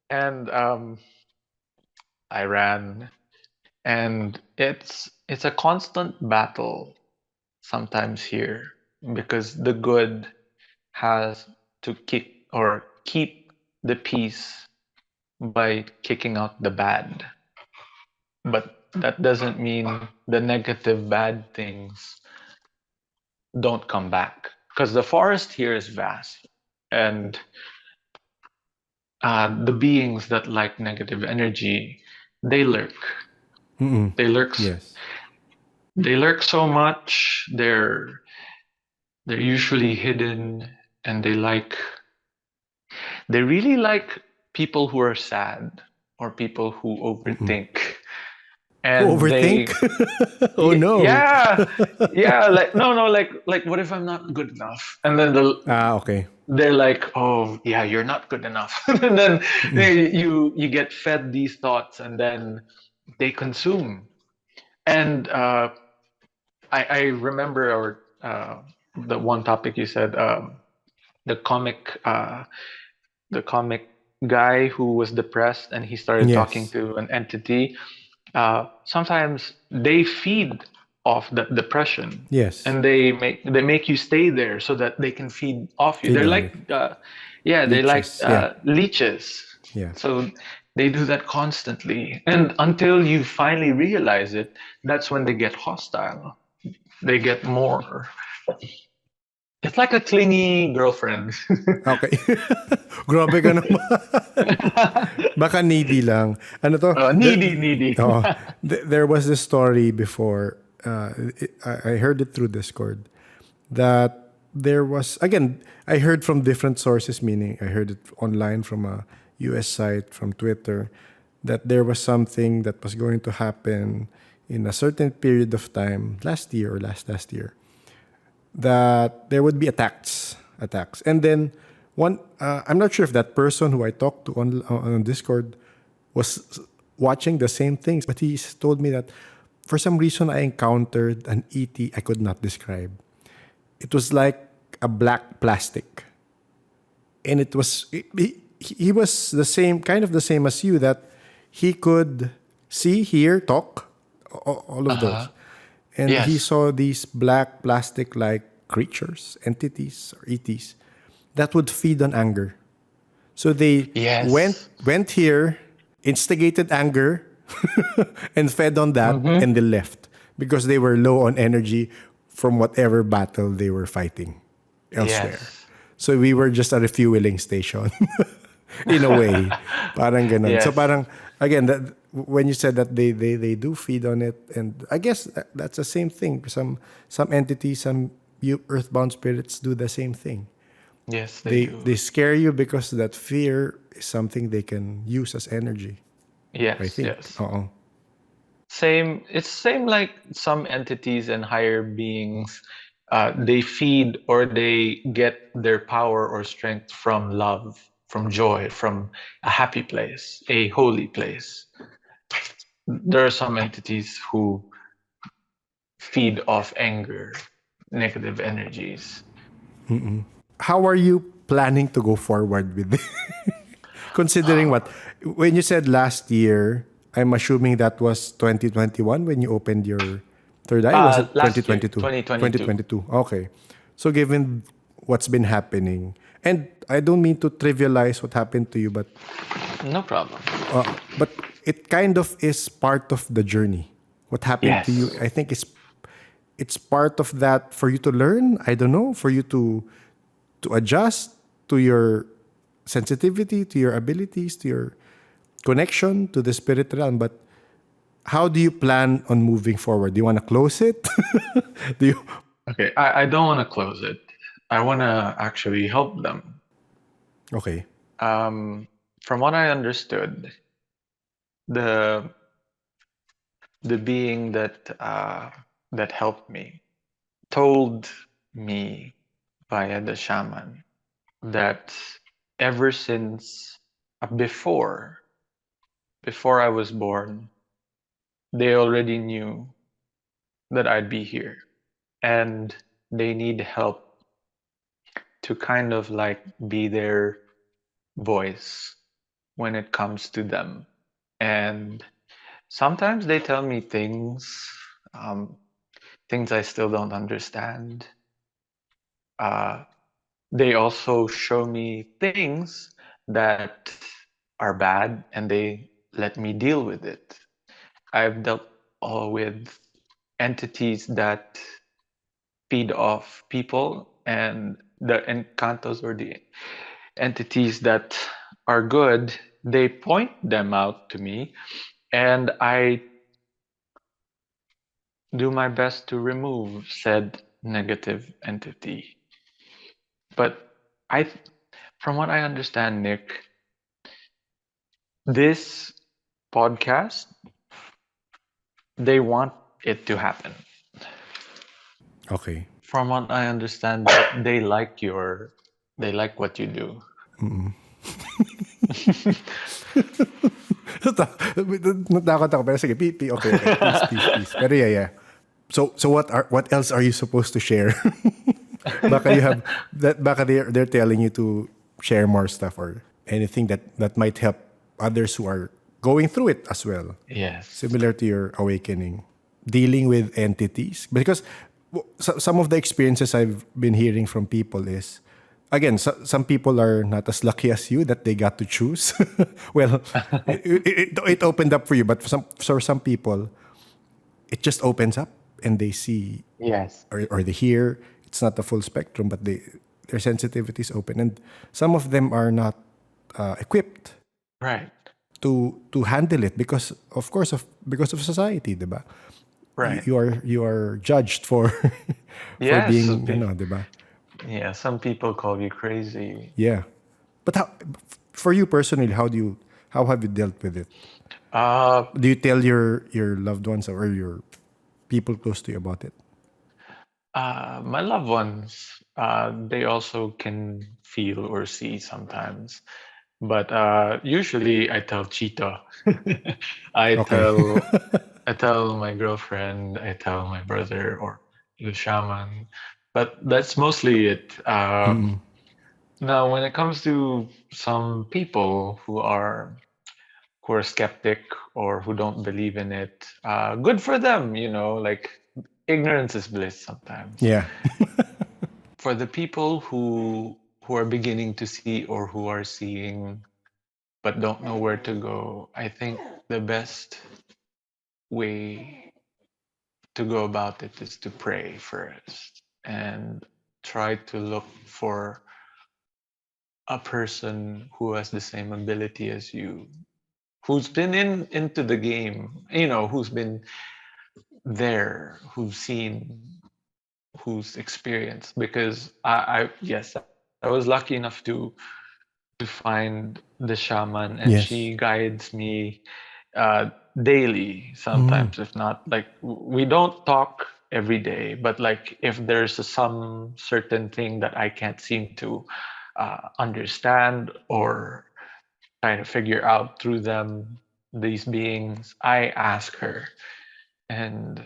And I ran, and it's a constant battle sometimes here because the good has to kick or keep the peace by kicking out the bad. But that doesn't mean the negative bad things don't come back. because the forest here is vast, and the beings that like negative energy, they lurk. Mm-mm. They lurk. Yes. They lurk so much. They're usually hidden, and they really like people who are sad or people who Mm-mm. overthink. Who And overthink? Oh no. yeah, yeah, like no, like what if I'm not good enough? And then Okay. they're like, oh yeah, you're not good enough. And then Mm-mm. you get fed these thoughts, and then they consume. And I remember the one topic you said, the comic uh, the comic guy who was depressed and he started talking Yes. to an entity. Sometimes they feed off that depression, Yes. and they make you stay there so that they can feed off you. Feed They're on like it. yeah, they're like Leeches. Yeah. leeches. Yeah. So they do that constantly, and until you finally realize it, that's when they get hostile. They get more. It's like a clingy girlfriend. Okay. Grabe ka naman. Baka needy lang. Ano to? Needy, needy. Oh, there was this story before. I heard it through Discord that there was, again, I heard from different sources, meaning I heard it online from a US site, from Twitter, that there was something that was going to happen in a certain period of time last year or last year, that there would be attacks, and then one. I'm not sure if that person who I talked to on Discord was watching the same things, but he told me that for some reason I encountered an ET I could not describe. It was like a black plastic, and he was the same, kind of the same as you, that he could see, hear, talk, all of those. Uh-huh. And he Yes. saw these black plastic like creatures, entities or ETs that would feed on anger. So they went Yes. went here, instigated anger, and fed on that, Mm-hmm. and they left because they were low on energy from whatever battle they were fighting elsewhere. Yes. So we were just a refueling station in a way. Parang ganun. So Yes. parang, again, that, when you said that they do feed on it, and I guess that's the same thing. Some entities, some earthbound spirits do the same thing. Yes, they They do. scare you because that fear is something they can use as energy. I Yes, think. yes. Uh-oh. Same. It's same like some entities and higher beings. They feed or they get their power or strength from love, from joy, from a happy place, a holy place. There are some entities who feed off anger, negative energies. How are you planning to go forward with this? Considering what, when you said last year, I'm assuming that was 2021 when you opened your third eye. Was it Last year, 2022? 2022. 2022. Okay. So given what's been happening, and I don't mean to trivialize what happened to you, No problem. but it kind of is part of the journey. What happened to you, Yes. I think, is it's part of that for you to learn. I don't know, for you to adjust to your sensitivity, to your abilities, to your connection to the spirit realm. But how do you plan on moving forward? Do you want to close it? Do you? Okay, I don't want to close it. I want to actually help them. Okay. Um, from what I understood, the the being that helped me told me via the shaman that ever since before before I was born, they already knew that I'd be here, and they need help to kind of like be their voice when it comes to them. And sometimes they tell me um, things I still don't understand. Uh, they also show me things that are bad, and they let me deal with it. I've dealt with entities that feed off people and the encantos or the entities that are good, they point them out to me, and I do my best to remove said negative entity. But I, from what I understand, Nick, this podcast, they want it to happen. Okay. From what I understand, they like they like what you do. Natakot ako. Pero sige, okay, okay. Please, please, please. Pero yeah, yeah. So what else are you supposed to share? Baka you have that. Baka they're telling you to share more stuff or anything that might help others who are going through it as well. Yes. Similar to your awakening, dealing with entities. Because some of the experiences I've been hearing from people is, again, some people are not as lucky as you that they got to choose. Well, it opened up for you, but for some people, it just opens up and they see Yes. or they hear. It's not the full spectrum, but their sensitivity is open, and some of them are not equipped Right. to handle it because of society, diba? Right. You are judged for for Yes. being, diba? Yeah. Some people call you crazy. Yeah. But for you personally, how have you dealt with it? Uh, Do you tell your loved ones or your people close to you about it? my loved ones, they also can feel or see sometimes. But usually I tell Cheetah. I Okay. tell I tell my girlfriend, I tell my brother or the shaman. But that's mostly it. Now when it comes to some people who are skeptic or who don't believe in it, good for them, like ignorance is bliss sometimes. Yeah. For the people who are beginning to see or who are seeing but don't know where to go, I think the best way to go about it is to pray first and try to look for a person who has the same ability as you, who's been into the game, who's been there, who's seen, who's experienced. Because I yes, I was lucky enough to find the shaman, and she Yes. guides me daily sometimes, if not like we don't talk every day, but like if there's some certain thing that I can't seem to understand or trying to figure out through them, these beings, I ask her. And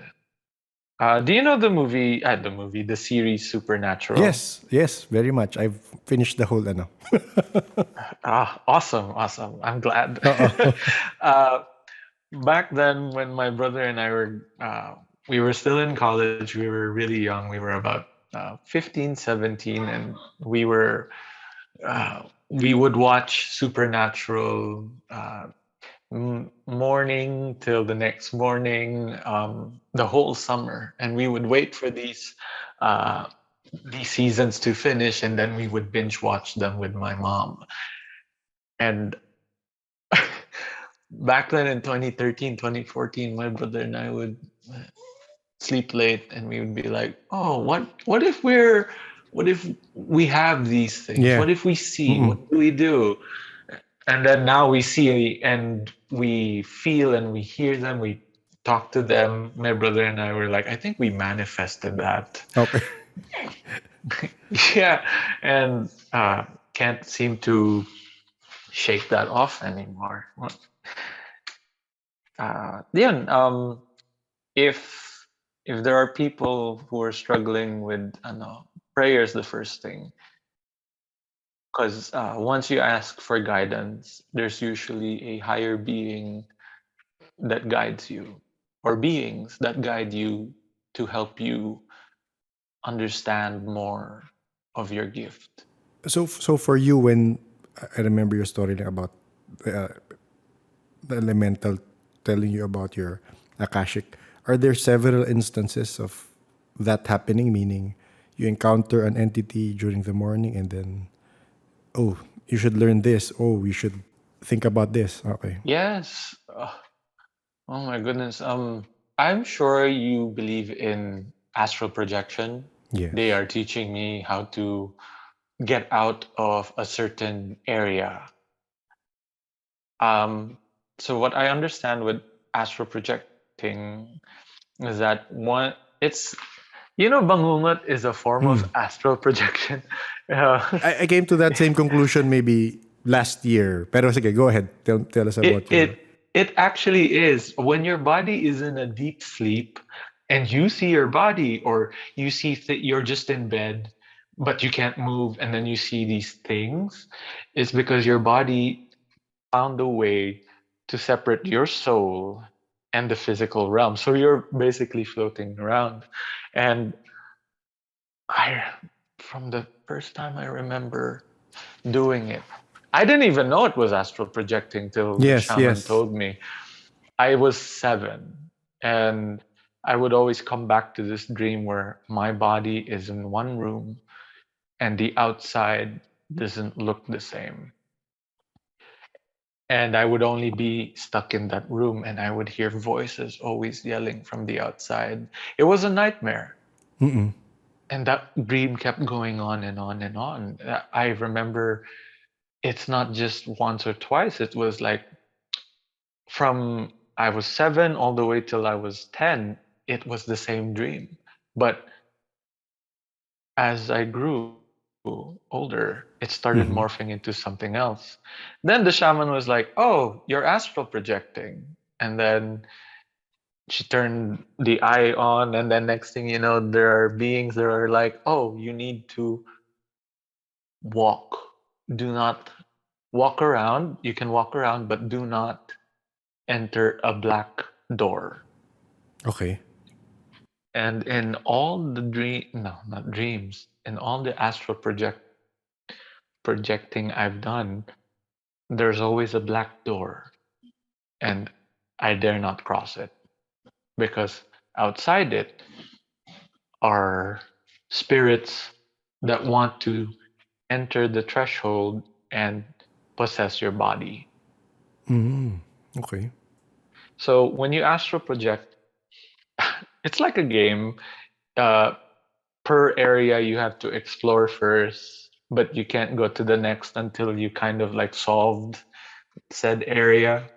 do you know the series Supernatural? Yes. Yes. Very much. I've finished the whole ano. Awesome, awesome. I'm glad. Oo. uh, Back then, when my brother and I we were still in college, we were really young. We were about 15, 17, and we would watch Supernatural morning till the next morning, the whole summer, and we would wait for uh, these seasons to finish, and then we would binge watch them with my mom. And back then in 2013, 2014, my brother and I would sleep late and we would be like, oh, what if we have these things? Yeah. What if we see? What do we do? And then now we see and we feel and we hear them, we talk to them. My brother and I were like, I think we manifested that. Okay. Yeah. And can't seem to shake that off anymore. Yeah. If there are people who are struggling with prayer is the first thing, because once you ask for guidance, there's usually a higher being that guides you, or beings that guide you to help you understand more of your gift. So for you, when I remember your story about uh, the elemental telling you about your akashic, are there several instances of that happening? Meaning, you encounter an entity during the morning and then, oh, you should learn this. Oh, you should think about this. Okay. Yes. Oh my goodness. I'm sure you believe in astral projection. They Yes. are teaching me how to get out of a certain area. Um, so what I understand with astral projecting is that one, it's bangungot is a form of astral projection. I came to that same conclusion maybe last year. Pero sige, go ahead. Tell us It about your... it it actually is when your body is in a deep sleep and you see your body, or you see you're just in bed but you can't move, and then you see these things. It's because your body found a way to separate your soul and the physical realm. So you're basically floating around. And I, from the first time I remember doing it, I didn't even know it was astral projecting till the Yes, shaman yes. told me. I was 7, and I would always come back to this dream where my body is in one room and the outside doesn't look the same. And I would only be stuck in that room, and I would hear voices always yelling from the outside. It was a nightmare. And that dream kept going on and on and on. I remember it's not just once or twice, it was like from I was 7 all the way till I was 10, it was the same dream. But as I grew older, it started morphing into something else. Then the shaman was like, "Oh, you're astral projecting." And then she turned the eye on, and then next thing you know, there are beings that are like, "Oh, you need to walk. Do not walk around. You can walk around, but do not enter a black door." Okay. And in all the no, not dreams, in all the astral projecting I've done, there's always a black door, and I dare not cross it because outside it are spirits that want to enter the threshold and possess your body. Okay. So when you astral project, it's like a game. Uh, per area, you have to explore first, but you can't go to the next until you kind of like solved said area.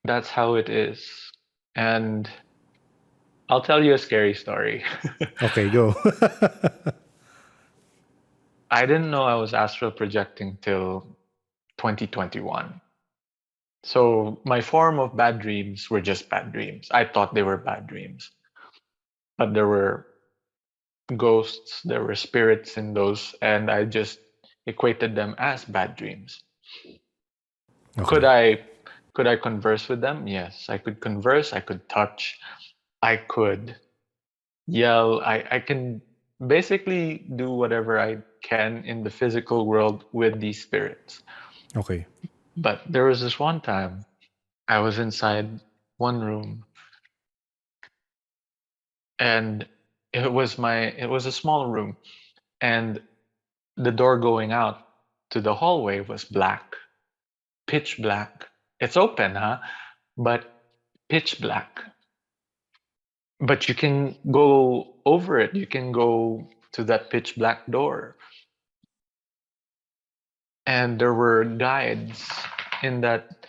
That's how it is. And I'll tell you a scary story. Okay, go. I didn't know I was astral projecting till 2021. So my form of bad dreams were just bad dreams. I thought they were bad dreams, but there were ghosts, there were spirits in those, and I just equated them as bad dreams. Could Okay. I could I converse with them? Yes, I could converse, I could touch, I could yell, I can basically do whatever I can in the physical world with these spirits. Okay. But there was this one time I was inside one room, and it was a small room, and the door going out to the hallway was black, pitch black. It's open, huh? But pitch black. But you can go over it. You can go to that pitch black door. And there were guides in that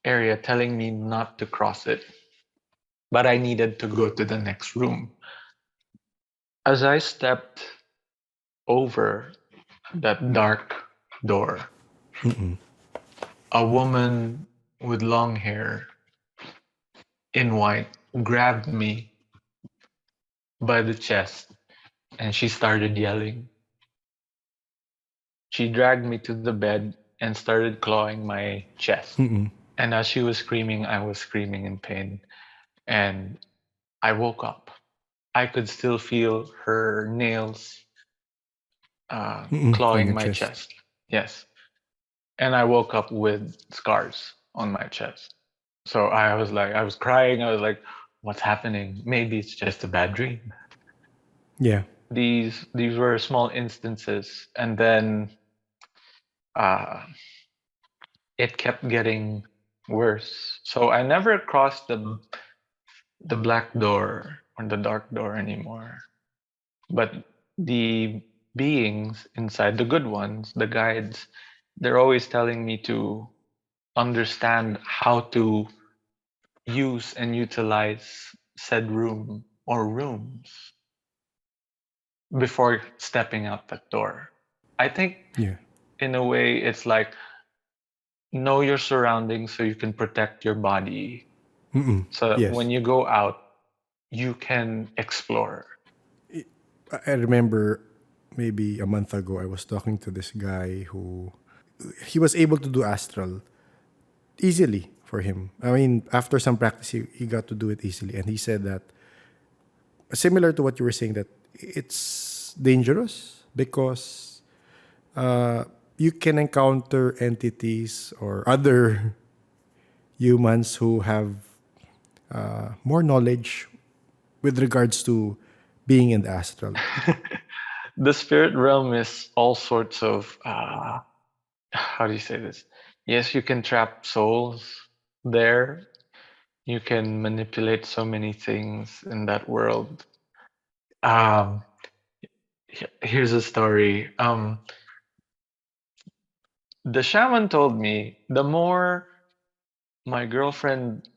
area telling me not to cross it. But I needed to go to the next room. As I stepped over that dark door, a woman with long hair in white grabbed me by the chest, and she started yelling. She dragged me to the bed and started clawing my chest. And as she was screaming, I was screaming in pain. And I woke up. I could still feel her nails On clawing your my chest. chest. Yes. And I woke up with scars on my chest. So I was crying. I was like, what's happening? Maybe it's just a bad dream. Yeah. These were small instances, and then uh, it kept getting worse. So I never crossed the black door or the dark door anymore. But the beings inside, the good ones, the guides, they're always telling me to understand how to use and utilize said room or rooms before stepping out that door. I think Yeah. in a way it's like know your surroundings so you can protect your body. Mm-mm. So that when Yes. you go out, you can explore. I remember maybe a month ago I was talking to this guy who he was able to do astral easily for him. I mean, after some practice, he got to do it easily, and he said that similar to what you were saying that it's dangerous because you can encounter entities or other humans who have more knowledge with regards to being in the astral. The spirit realm is all sorts of how do you say this? Yes, you can trap souls there. You can manipulate so many things in that world. Um, Here's a story. The shaman told me the more my girlfriend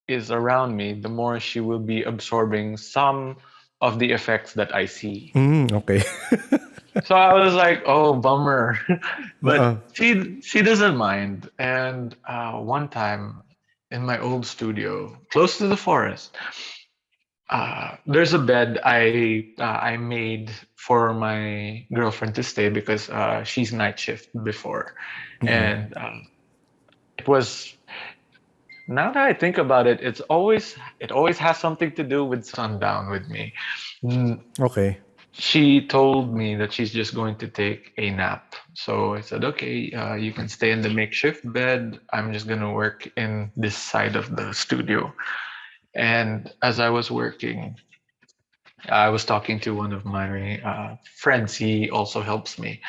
is around me, the more she will be absorbing some of the effects that I see. Okay. So I was like, oh, bummer. Uh-uh. But she doesn't mind. And one time in my old studio, close to the forest, there's a bed I made for my girlfriend to stay because she's night shift before, and it was. Now that I think about it, it always has something to do with sundown with me. Mm, Okay. She told me that she's just going to take a nap. So I said, okay, you can stay in the makeshift bed. I'm just going to work in this side of the studio. And as I was working, I was talking to one of my friends. He also helps me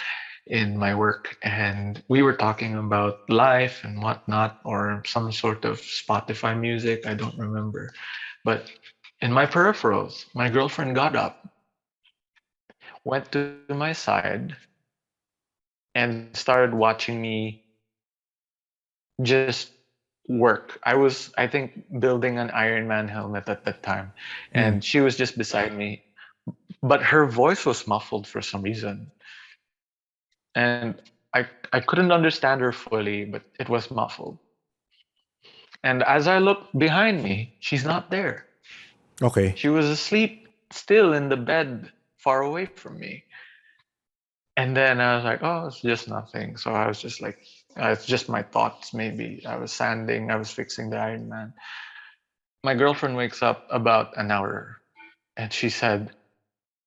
in my work. And we were talking about life and whatnot, or some sort of Spotify music. I don't remember. But in my peripherals, my girlfriend got up, went to my side, and started watching me just work. I think, building an Iron Man helmet at that time, and she was just beside me, but her voice was muffled for some reason, and I couldn't understand her fully, but it was muffled. And as I looked behind me, she's not there. Okay. She was asleep still in the bed far away from me. And then I was like, oh, it's just nothing. So I was just like, it's just my thoughts, maybe. I was sanding, I was fixing the Iron Man. My girlfriend wakes up about an hour and she said,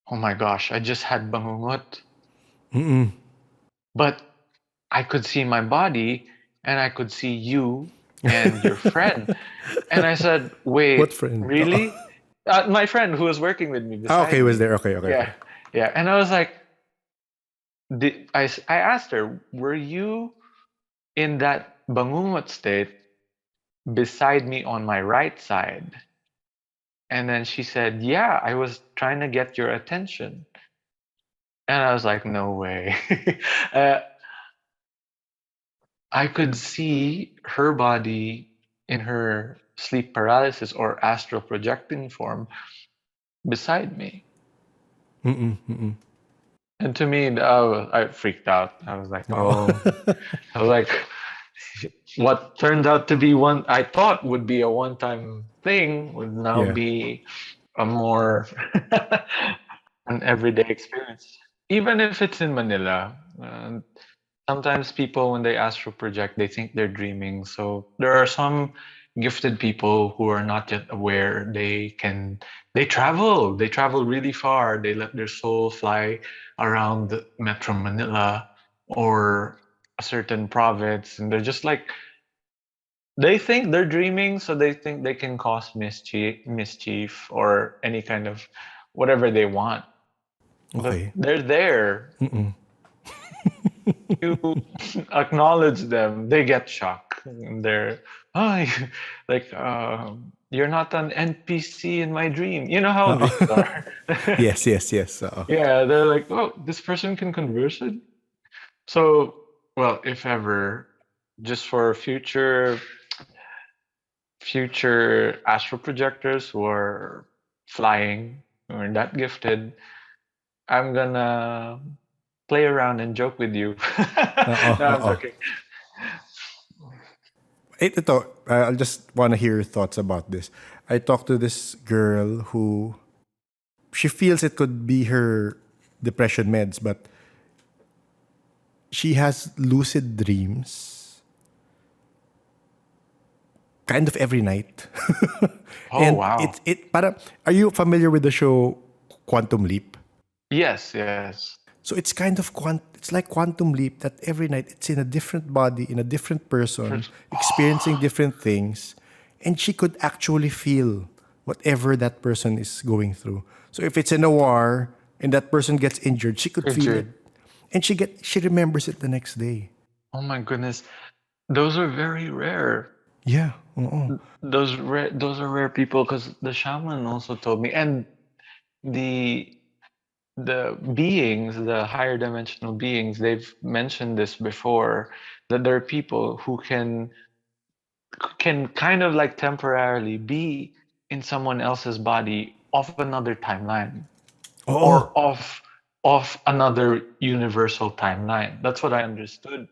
oh my gosh, I just had bangungot, but I could see my body and I could see you and your friend. And I said, What wait, friend? really? My friend who was working with me Okay, beside was me. there? Okay, okay, okay. Yeah, yeah. And I was like, I asked her, were you in that bangungot state beside me on my right side? And then she said, yeah, I was trying to get your attention. And I was like, no way. uh, I could see her body in her sleep paralysis or astral projecting form beside me. And to me, I freaked out. I was like, oh, I was like, what turned out to be one I thought would be a one-time thing would now Yeah. be a more an everyday experience. Even if it's in Manila, sometimes people, when they astral project, they think they're dreaming. So there are some gifted people who are not yet aware. They travel really far. They let their soul fly around Metro Manila or a certain province, and they're just like, they think they're dreaming, so they think they can cause mischief or any kind of whatever they want. But Okay. they're there. Mm-mm. You acknowledge them, they get shocked. They're, oh, like, you're not an NPC in my dream. You know how Oo. dreams are. Yes, yes, yes. Oo. Yeah, they're like, oh, this person can converse with. So, well, if ever, just for future astral projectors who are flying or that gifted, I'm gonna play around and joke with you. Oo, No, I'm oo. joking. Ito, I'll just want to hear your thoughts about this. I talked to this girl who she feels it could be her depression meds, but she has lucid dreams kind of every night. Oh, And wow. it para are you familiar with the show Quantum Leap? Yes, yes. So it's kind of it's like Quantum Leap that every night it's in a different body, in a different person, experiencing different things, and she could actually feel whatever that person is going through. So if it's in a war and that person gets injured, she could feel it, Injured. and she remembers it the next day. Oh my goodness. Those are very rare. Yeah. Oo. Those are rare people because the shaman also told me, and the the beings, the higher dimensional beings, they've mentioned this before, that there are people who can kind of like temporarily be in someone else's body of another timeline or Oo. of another universal timeline. That's what I understood.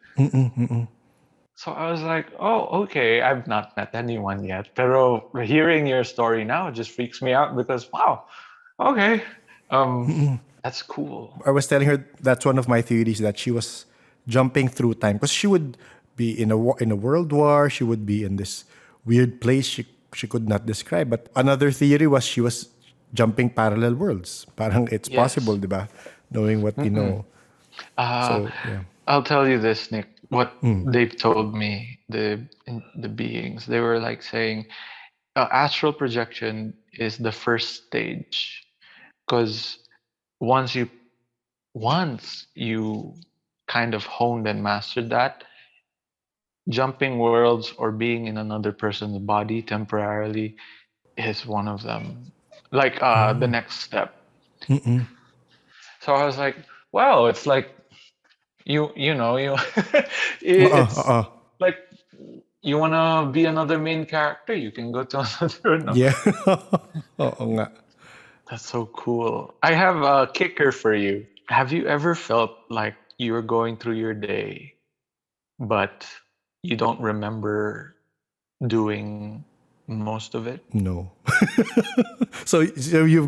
So I was like, oh, okay, I've not met anyone yet. Pero hearing your story now just freaks me out because wow, okay. Um, that's cool. I was telling her that's one of my theories that she was jumping through time because she would be in a world war. She would be in this weird place she could not describe. But another theory was she was jumping parallel worlds. Parang it's possible, Yes. di ba? Knowing what you know. Uh, So yeah. I'll tell you this, Nick. What they've told me, the beings, they were like saying, astral projection is the first stage because once you once you kind of honed and mastered that, jumping worlds or being in another person's body temporarily is one of them. Like the next step. So I was like, wow, it's like you know you it's Oo. like you wanna be another main character, you can go to another no. Yeah. Oo nga. That's so cool. I have a kicker for you. Have you ever felt like you were going through your day, but you don't remember doing most of it? No. So you've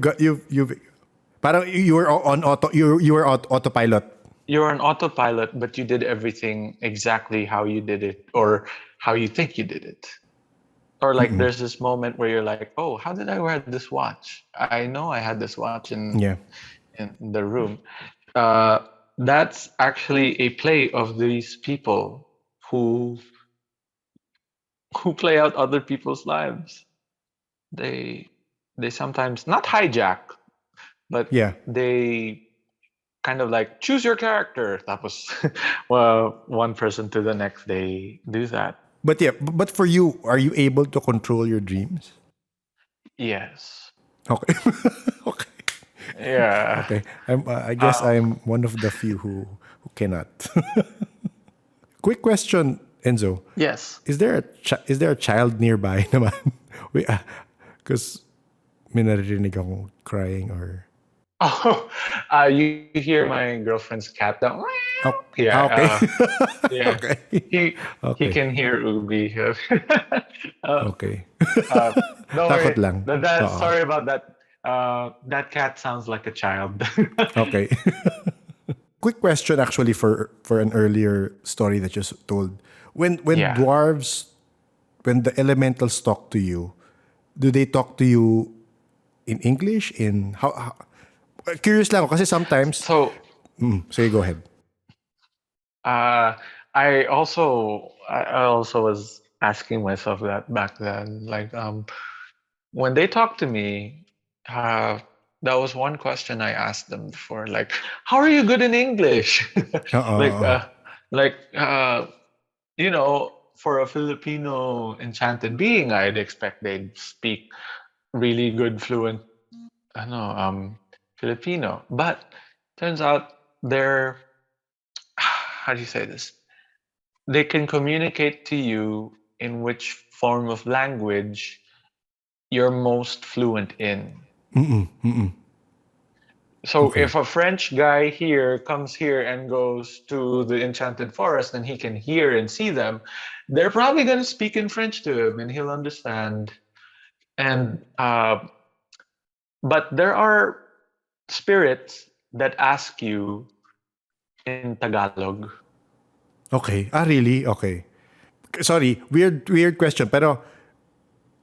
parang you were on auto you were autopilot. You're an autopilot, but you did everything exactly how you did it or how you think you did it. Or like there's this moment where you're like, oh, how did I wear this watch? I know I had this watch Yeah. in the room. Uh, that's actually a play of these people who who play out other people's lives. They they sometimes not hijack, but Yeah. they kind of like choose your character. That was well, one person to the next. They do that. But yeah, but for you, are you able to control your dreams? Yes. Okay. Okay. Yeah. Okay. I guess Um, I'm one of the few who cannot. Quick question, Enzo. yes. Is there a child nearby naman? We because may naririnig akong crying or Oh, you hear my girlfriend's cat down. oh, Yeah. okay. Yeah. Okay. He he Okay. can hear Ubi. uh, Okay. uh, don't Takot worry. lang. Oo. Sorry about that. That cat sounds like a child. Okay. Quick question actually for an earlier story that you told. When Yeah. dwarves when the elementals talk to you, do they talk to you in English? In how curious lang ako kasi sometimes So say go ahead. uh, I also was asking myself that back then. Like when they talk to me, uh, that was one question I asked them before, like, how are you good in English? Oo, like oo. like for a Filipino enchanted being, I'd expect they'd speak really good, fluent, I don't know, Filipino. But turns out they're, how do you say this? They can communicate to you in which form of language you're most fluent in. Mm-mm, mm-mm. So Okay. if a French guy here comes here and goes to the Enchanted Forest and he can hear and see them, they're probably going to speak in French to him and he'll understand. And but there are spirits that ask you in Tagalog. Okay. Ah, really? Okay. Sorry, weird question. Pero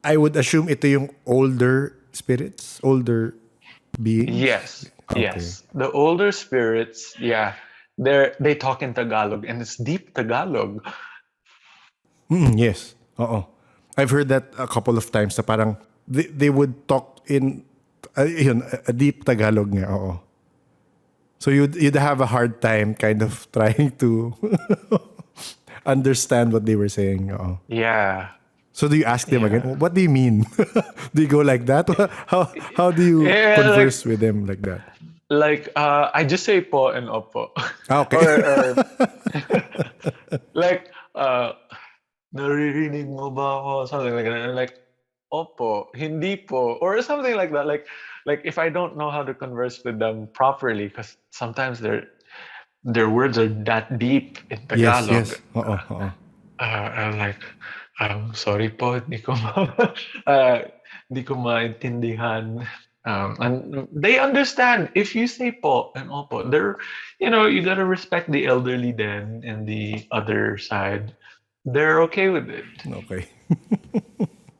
I would assume ito yung older spirits, older beings. Yes, Okay. yes. The older spirits, yeah, they talk in Tagalog and it's deep Tagalog. Mm, yes. Oo. I've heard that a couple of times na parang they would talk in yun, a deep Tagalog nga. Oo. So you'd have a hard time kind of trying to understand what they were saying. Oo. Yeah, So do you ask them again? yeah. What do you mean? Do you go like that? How do you Yeah, converse with them like that? I just say po and opo. Ah, okay. or like naririnig mo ba ako? Something like that. And like, opo, hindi po, or something like that. Like if I don't know how to converse with them properly, because sometimes their words are that deep in Yes, Tagalog. yes. Oo, oo. I'm like, sorry po, hindi ko maintindihan. And they understand if you say po and opo. You gotta respect the elderly then and the other side. They're okay with it. Okay.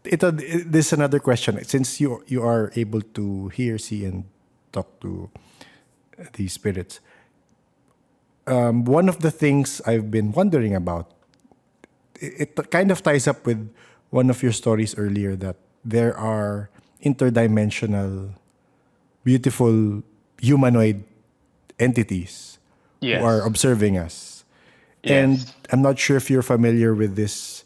This is another question. Since you are able to hear, see, and talk to these spirits, one of the things I've been wondering about, it kind of ties up with one of your stories earlier that there are interdimensional, beautiful humanoid entities who are Yes. observing us. And Yes. I'm not sure if you're familiar with this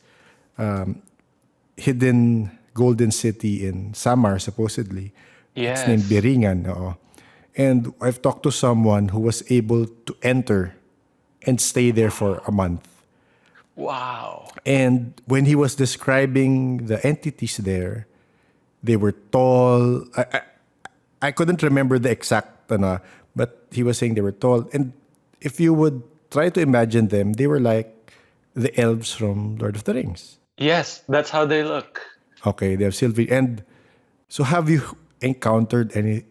hidden golden city in Samar, supposedly. It's named Yes. Biringan. Oo. And I've talked to someone who was able to enter and stay there for a month. Wow. And when he was describing the entities there, they were tall. I couldn't remember the exact, but he was saying they were tall. And if you would try to imagine them, they were like the elves from Lord of the Rings. Yes, that's how they look. Okay, they have silver. And so have you encountered any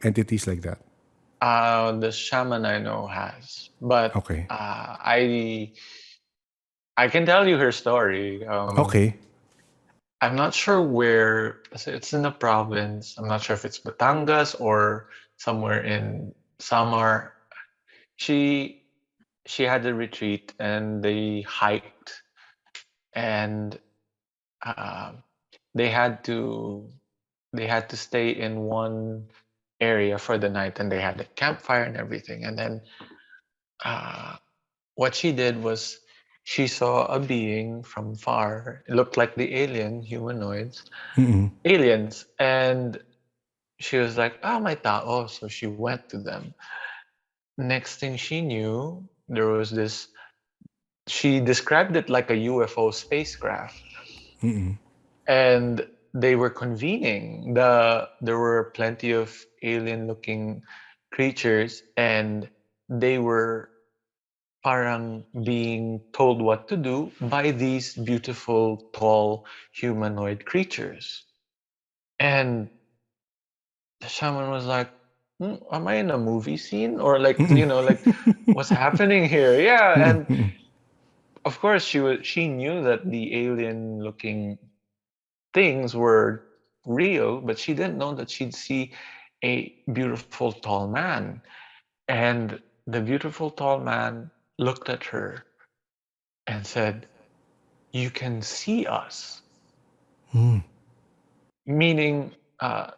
entities like that? The shaman I know has, but Okay. I can tell you her story. Okay. I'm not sure where. So it's in a province. I'm not sure if it's Batangas or somewhere in Samar. She she had a retreat and they hiked and uh, they had to they had to stay in one area for the night and they had a campfire and everything. And then uh, what she did was she saw a being from far. It looked like the alien humanoids, aliens, and she was like, "Oh, my tao." So she went to them. Next thing she knew, there was this. She described it like a UFO spacecraft, and they were convening. There were plenty of alien-looking creatures, and they were parang being told what to do by these beautiful, tall, humanoid creatures. And the shaman was like, am I in a movie scene? Or like what's happening here? Yeah. And of course she knew that the alien looking things were real, but she didn't know that she'd see a beautiful tall man. And the beautiful tall man looked at her and said, "You can see us." Meaning,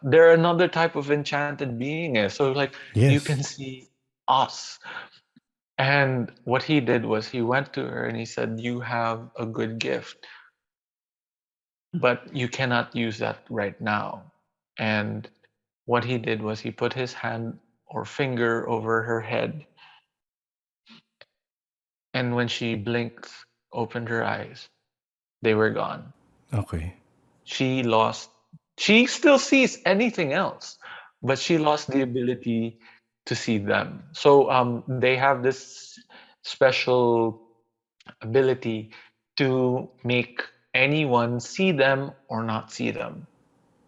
they're another type of enchanted being. So like you can Yes. see us. And what he did was he went to her and he said, "You have a good gift, but you cannot use that right now." And what he did was he put his hand or finger over her head, and when she blinked, opened her eyes, they were gone. Okay. She lost, she still sees anything else, but she lost the ability to see them. So they have this special ability to make anyone see them or not see them.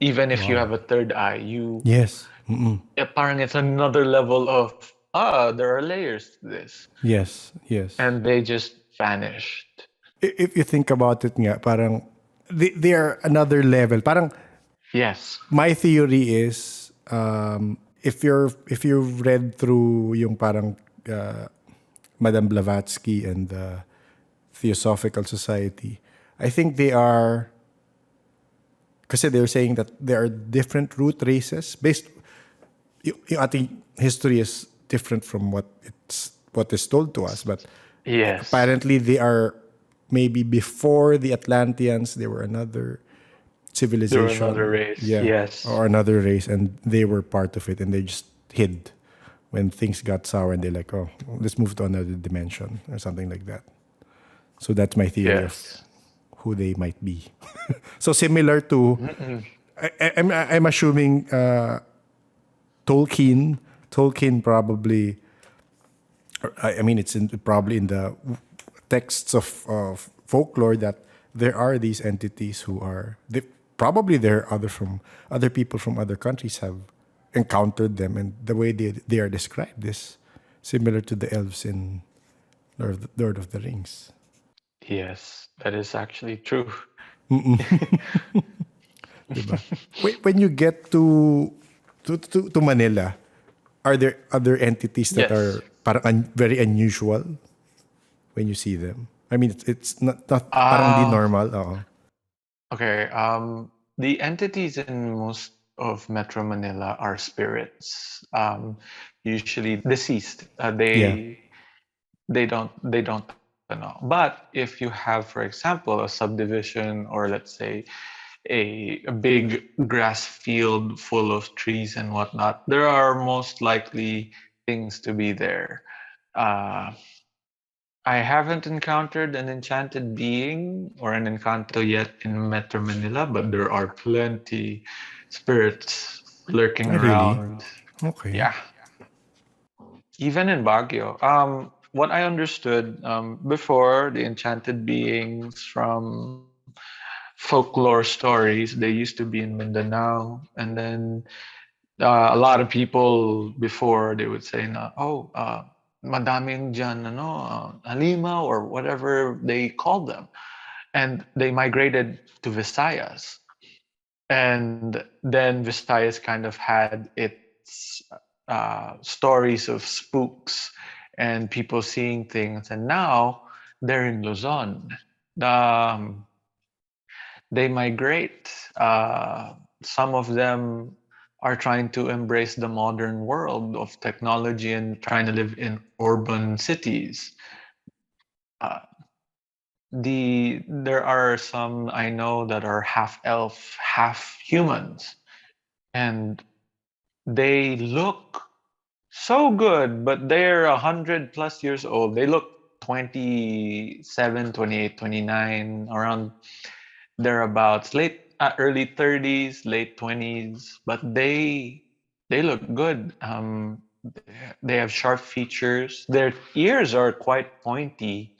Even if you Wow. have a third eye, you Yes. Mm-mm. parang it's another level of there are layers to this, Yes. Yes. and they just vanished. If you think about it nga, parang they are another level. Parang Yes, my theory is if you've read through yung parang Madame Blavatsky and the Theosophical Society, I think they are kasi they're saying that there are different root races based yung ating history is different from what is told to us, but yes, apparently they are maybe before the Atlanteans they were another they're another civilization, race. yeah, Yes, or another race, and they were part of it, and they just hid when things got sour, and they're like, oh, let's move to another dimension or something like that. So that's my theory of yes. who they might be. So similar to, Mm-mm. I'm assuming Tolkien. Tolkien probably, I mean, it's probably in the texts of folklore that there are these entities who are probably there are other people from other countries have encountered them, and the way they are described is similar to the elves in Lord of the Rings. Yes, that is actually true. Diba? When you get to Manila, are there other entities that Yes. are parang very unusual when you see them? I mean, it's not parang di Uh, normal. Oo. okay. The entities in most of Metro Manila are spirits. Usually deceased. Yeah. They don't know. But if you have, for example, a subdivision or let's say a big grass field full of trees and whatnot, there are most likely things to be there. Uh, I haven't encountered an enchanted being or an encanto yet in Metro Manila, but there are plenty spirits lurking Ah, really? around. Okay. Yeah, even in Baguio. What I understood before, the enchanted beings from folklore stories, they used to be in Mindanao, and then a lot of people before they would say na, oh, madaming dyan, ano, halima or whatever they called them. And they migrated to Visayas. And then Visayas kind of had its stories of spooks and people seeing things. And now they're in Luzon. Um, they migrate. Some of them are trying to embrace the modern world of technology and trying to live in urban cities. Uh, there are some I know that are half elf, half humans, and they look so good, but they're 100 plus years old. They look 27, 28, 29, around thereabouts, early 30s, late 20s, but they look good. They have sharp features. Their ears are quite pointy,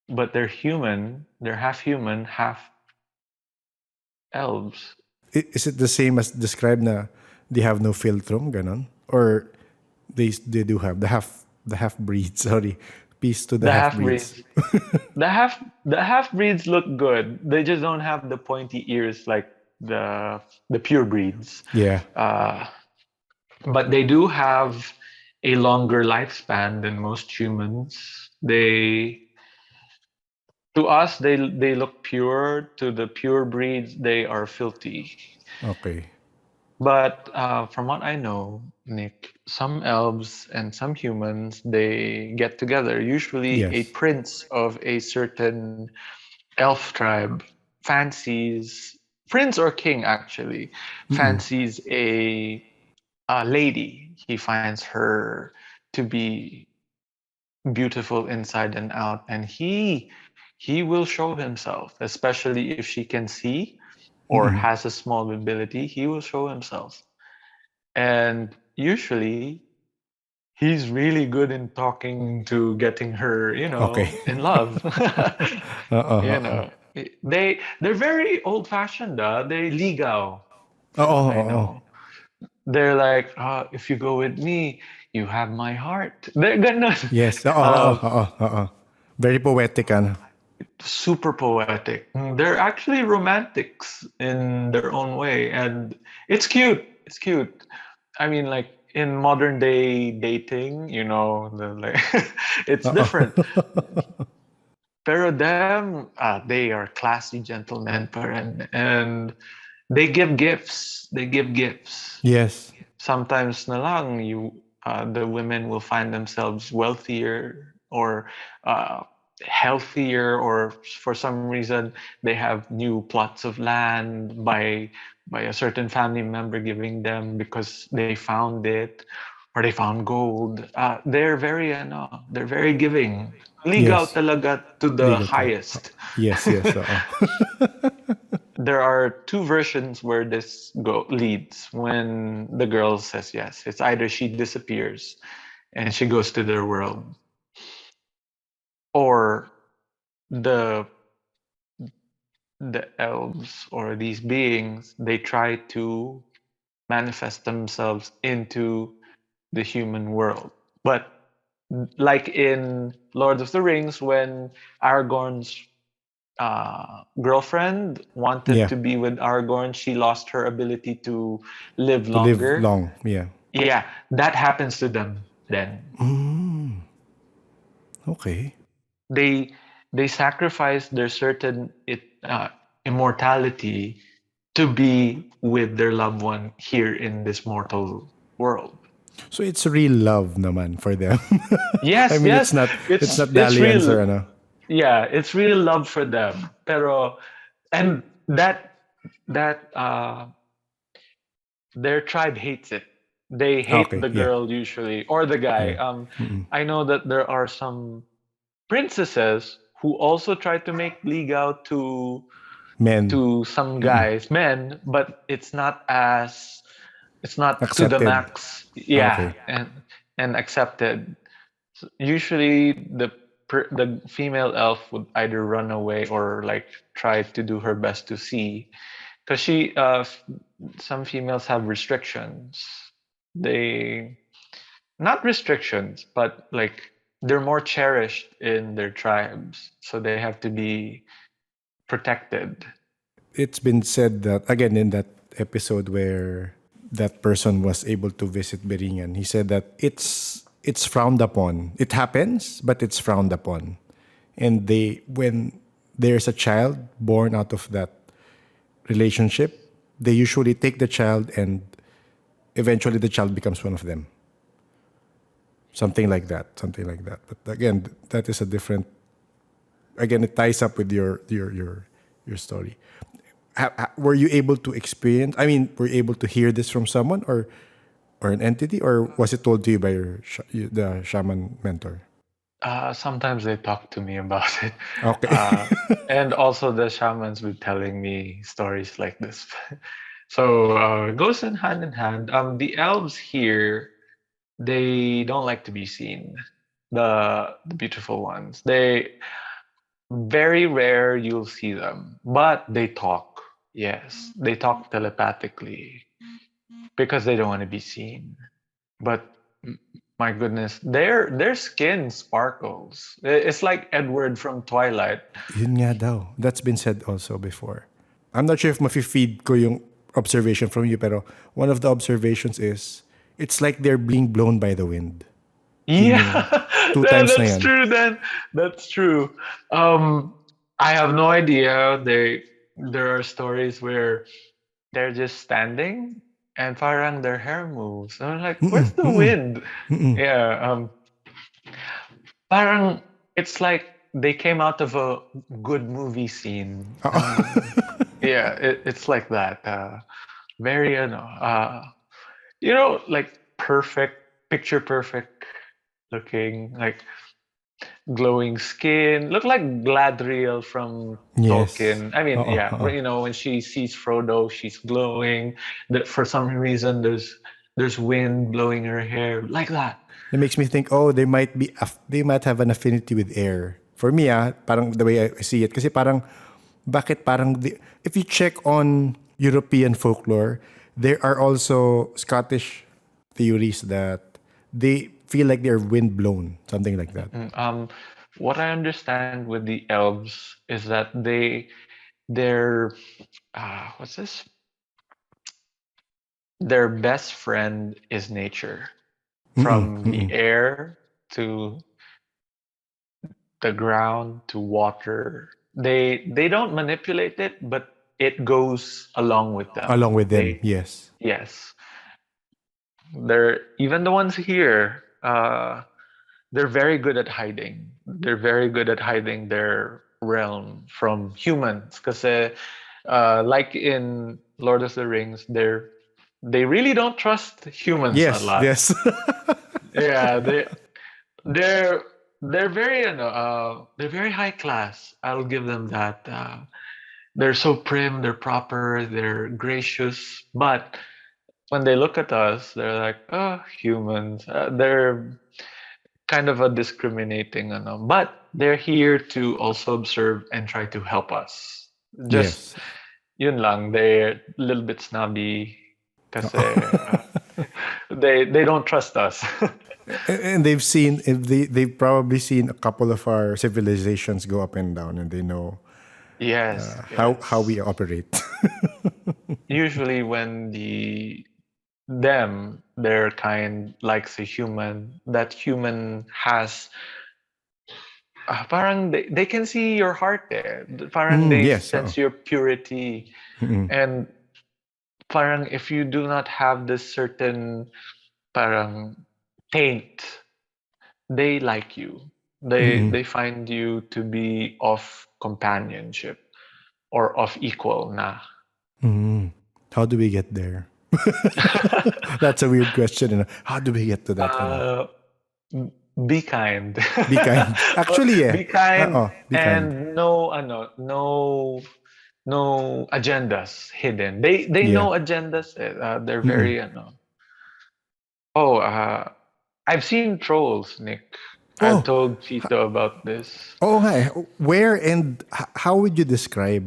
but they're human. They're half human, half elves. Is it the same as described na they have no philtrum, ganon? Or they do have the half breeds, sorry. Peace to the The half half breeds. breeds, the half breeds look good. They just don't have the pointy ears like the pure breeds. Yeah. Uh, but they do have a longer lifespan than most humans. They to us they look pure. To the pure breeds, they are filthy. Okay. But from what I know, Nick, some elves and some humans, they get together. Usually, a Yes. prince of a certain elf tribe fancies, prince or king actually, Mm-mm. fancies a lady. He finds her to be beautiful inside and out, and he will show himself, especially if she can see or Mm-mm. has a small ability. He will show himself, and usually he's really good in talking to getting her, Okay. in love. Uh-uh. you Uh-uh. know, they're very old fashioned. They ligaw, from Oo, what I oo. know. They're like, if you go with me, you have my heart. They're gonna Yes. Oo, oo, uh, oo, oo. Very poetic, ano? super poetic. They're actually romantics in their own way, and it's cute. It's cute. I mean, like in modern day dating, like it's Oo. different. Pero them, they are classy gentlemen, and they give gifts. They give gifts. Yes. Sometimes na lang the women will find themselves wealthier or uh, healthier, or for some reason they have new plots of land by a certain family member giving them because they found it, or they found gold. They're very giving. Ligaw Yes. talaga to the Legal talaga. highest. Yes, yes, oo. There are two versions where this leads when the girl says yes. It's either she disappears and she goes to their world, or the the elves or these beings, they try to manifest themselves into the human world. But like in Lord of the Rings, when Aragorn's girlfriend wanted Yeah. to be with Aragorn, she lost her ability to live To live longer. long. Yeah. Yeah, that happens to them then. Mm, okay. They they sacrifice their certain immortality to be with their loved one here in this mortal world. So it's real love naman for them. I Yes, mean, yes, it's not it's dalliance real. or ano. Yeah, it's real love for them. Pero and that their tribe hates it. They hate Okay, the yeah. girl usually, or the guy. Yeah. Mm-mm. I know that there are some princesses who also try to make ligaw Men. to some Mm-mm. guys, men, but it's not to the Accepted. max. Ah, Yeah, okay. and accepted. Usually the female elf would either run away or like try to do her best to see, because some females have restrictions. They not restrictions, but like they're more cherished in their tribes, so they have to be protected. It's been said that, again, in that episode where that person was able to visit Beringan, he said that it's frowned upon. It happens, but it's frowned upon. And when there's a child born out of that relationship, they usually take the child and eventually the child becomes one of them. Something like that. Something like that. But again, that is a different. Again, it ties up with your story. Were you able to experience? I mean, were you able to hear this from someone or an entity, or was it told to you by the shaman mentor? Sometimes they talk to me about it, Okay. uh, and also the shamans be telling me stories like this. So it goes in hand in hand. The elves here, they don't like to be seen. The beautiful ones. They very rare you'll see them, but they talk. Yes, they talk telepathically because they don't want to be seen. But my goodness, their skin sparkles. It's like Edward from Twilight. Yun nga daw. That's been said also before. I'm not sure if mafi-feed ko yung observation from you, pero one of the observations is it's like they're being blown by the wind. Yun Yeah, yung two times na that's yan. true. Then that's true. Um, I have no idea. There are stories where they're just standing and parang their hair moves. I'm like, Mm-mm, where's the mm-mm, wind? mm-mm. Yeah, parang it's like they came out of a good movie scene. Oo. Yeah, it's like that. Very, like perfect, picture perfect looking, like glowing skin. Look like Gladriel from Yes. Tolkien. I mean, Oo, yeah, oo. when she sees Frodo, she's glowing. That for some reason there's wind blowing her hair like that. It makes me think, oh, they might have an affinity with air. For me, parang the way I see it, kasi parang, bakit parang, if you check on European folklore, there are also Scottish theories that they feel like they're wind blown, something like that. What I understand with the elves is that their what's this? Their best friend is nature. Mm-mm, From the mm-mm. air to the ground to water. They don't manipulate it, but it goes along with Along them. with them, They yes. Yes, they're even the ones here. They're very good at hiding. They're very good at hiding their realm from humans. Because, like in Lord of the Rings, they really don't trust humans a Yes, lot. yes. Yeah, they're they're very high class. I'll give them that. They're so prim, they're proper, they're gracious. But when they look at us, they're like, oh, humans. They're kind of a discriminating, but they're here to also observe and try to help us. Just Yes. yun lang, they're a little bit snobby kasi they don't trust us. And they've seen, if they've probably seen a couple of our civilizations go up and down, and they know Yes, how yes. we operate. Usually when their kind likes a human, that human has parang they can see your heart there. Parang Mm, they yes. sense your purity. And parang if you do not have this certain parang taint, they like you. They find you to be of companionship or of equal na. How do we get there? That's a weird question. How do we get to that? uh, be kind. Be kind. Actually, yeah. Be kind Be kind. and no agendas hidden. They Yeah. know agendas. They're very Oh, I've seen trolls, Nick. I've Oh, told Cheeto about this. nga eh. Where and how would you describe?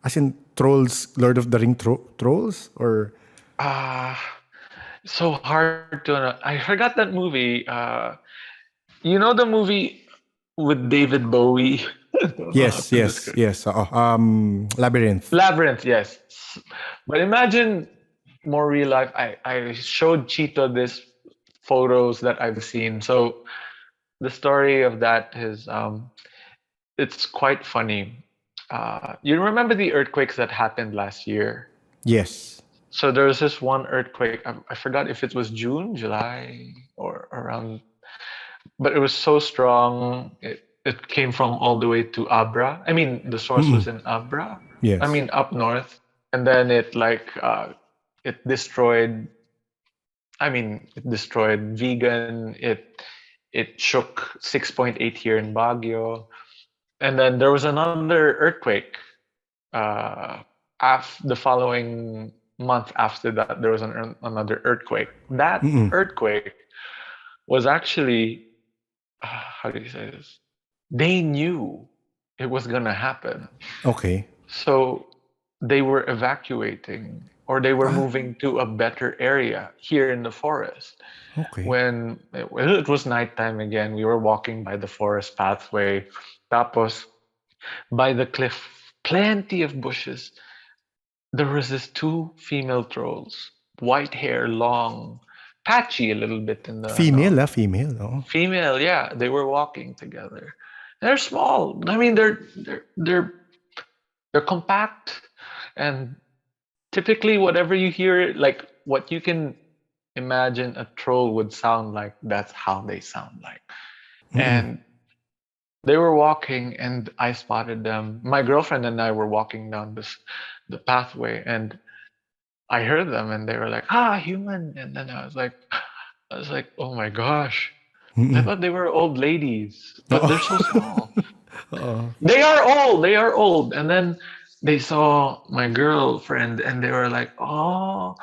As in trolls, Lord of the Ring trolls? Or Ah, so hard to. I forgot that movie. You know the movie with David Bowie? I don't know how yes, to yes, describe. yes. Labyrinth. Labyrinth, yes. But imagine more real life. I showed Cheeto this photos that I've seen. So the story of that is it's quite funny. You remember the earthquakes that happened last year? Yes. So there was this one earthquake. I forgot if it was June, July, or around, but it was so strong. It came from all the way to Abra. I mean, the source was in Abra. I Yes. mean, up north, and then it destroyed. I mean, it destroyed vegan. It shook 6.8 here in Baguio, and then there was another earthquake the following month after that, there was another earthquake. That earthquake was actually, how do you say this? They knew it was going to happen. Okay. So they were evacuating or they were moving to a better area here in the forest. Okay. When it was nighttime again, we were walking by the forest pathway. Tapos, by the cliff, plenty of bushes. There was this two female trolls, white hair, long, patchy a little bit in the no. Female. Oh. Female, yeah, they were walking together. They're small. I mean, they're compact, and typically whatever you hear, like what you can imagine a troll would sound like, that's how they sound like. Mm-mm. And they were walking, and I spotted them. My girlfriend and I were walking down the pathway, and I heard them, and they were like, "Ah, human!" And then I was like, "Oh my gosh!" I Mm-mm. thought they were old ladies, but Oo. they're so small. Oo. They are old. They are old. And then they saw my girlfriend, and they were like, "Oh,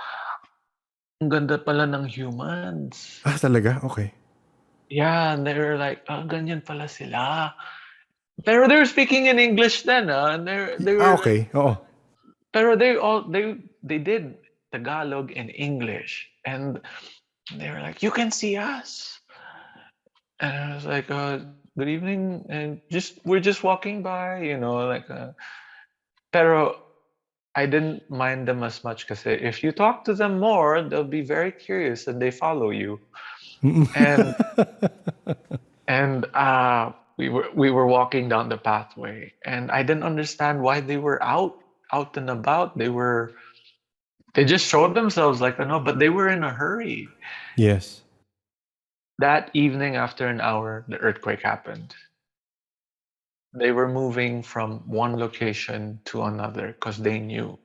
ang ganda pala ng humans." Ah, talaga? Okay. Yeah, and they were like, "Ah, ganyan pala sila." Pero they were speaking in English then, and they Ah, were like, okay. Oo. pero they did Tagalog and English, and they were like, "You can see us," and I was like, "Good evening," and we're just walking by, Pero I didn't mind them as much because if you talk to them more, they'll be very curious and they follow you. Mm-mm. And we were walking down the pathway, and I didn't understand why they were out and about. They just showed themselves like I know, but they were in a hurry. Yes. That evening, after an hour, the earthquake happened. They were moving from one location to another because they knew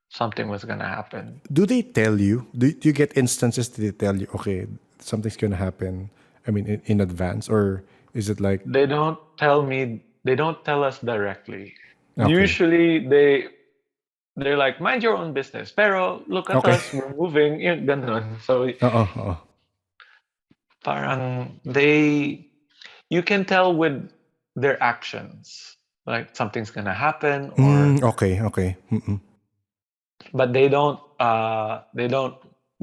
something was gonna happen. Do they tell you? Do you get instances that they tell you, okay, something's gonna happen? I mean, in advance, or is it like, They don't tell us directly. okay, Usually they're like, mind your own business. Pero look at okay, us, we're moving, yung ganun. So oo, oo. parang you can tell with their actions, like something's gonna happen, Okay, okay. Mm-mm. but they don't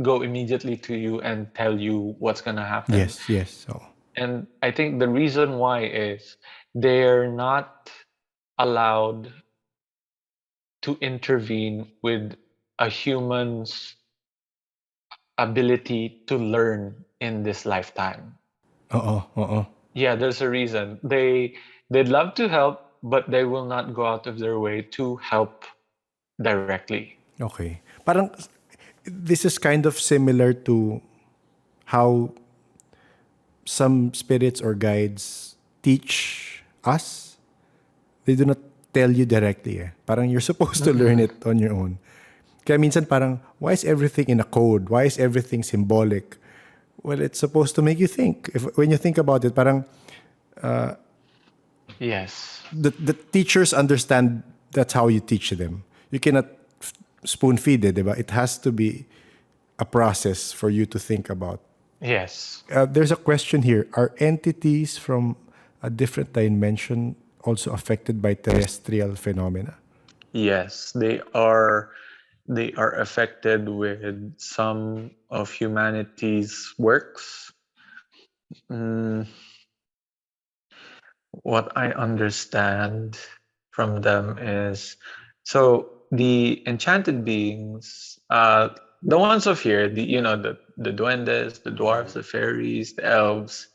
go immediately to you and tell you what's gonna happen. Yes, yes. Oh. And I think the reason why is they're not allowed to intervene with a human's ability to learn in this lifetime. Oo, oo. Yeah, there's a reason. They'd love to help, but they will not go out of their way to help directly. Okay. Parang this is kind of similar to how some spirits or guides teach us. They do not tell you directly eh. Parang you're supposed to learn Mm-mm. it on your own. Kaya minsan parang, why is everything in a code? Why is everything symbolic? Well, it's supposed to make you think. When you think about it, parang Yes. the teachers understand that's how you teach them. You cannot spoon feed it, diba? It has to be a process for you to think about. Yes. There's a question here. Are entities from a different dimension also affected by terrestrial phenomena? Yes, they are affected with some of humanity's works. Mm, what I understand from them is so the enchanted beings, the ones of here, the duendes, the dwarves, the fairies, the elves,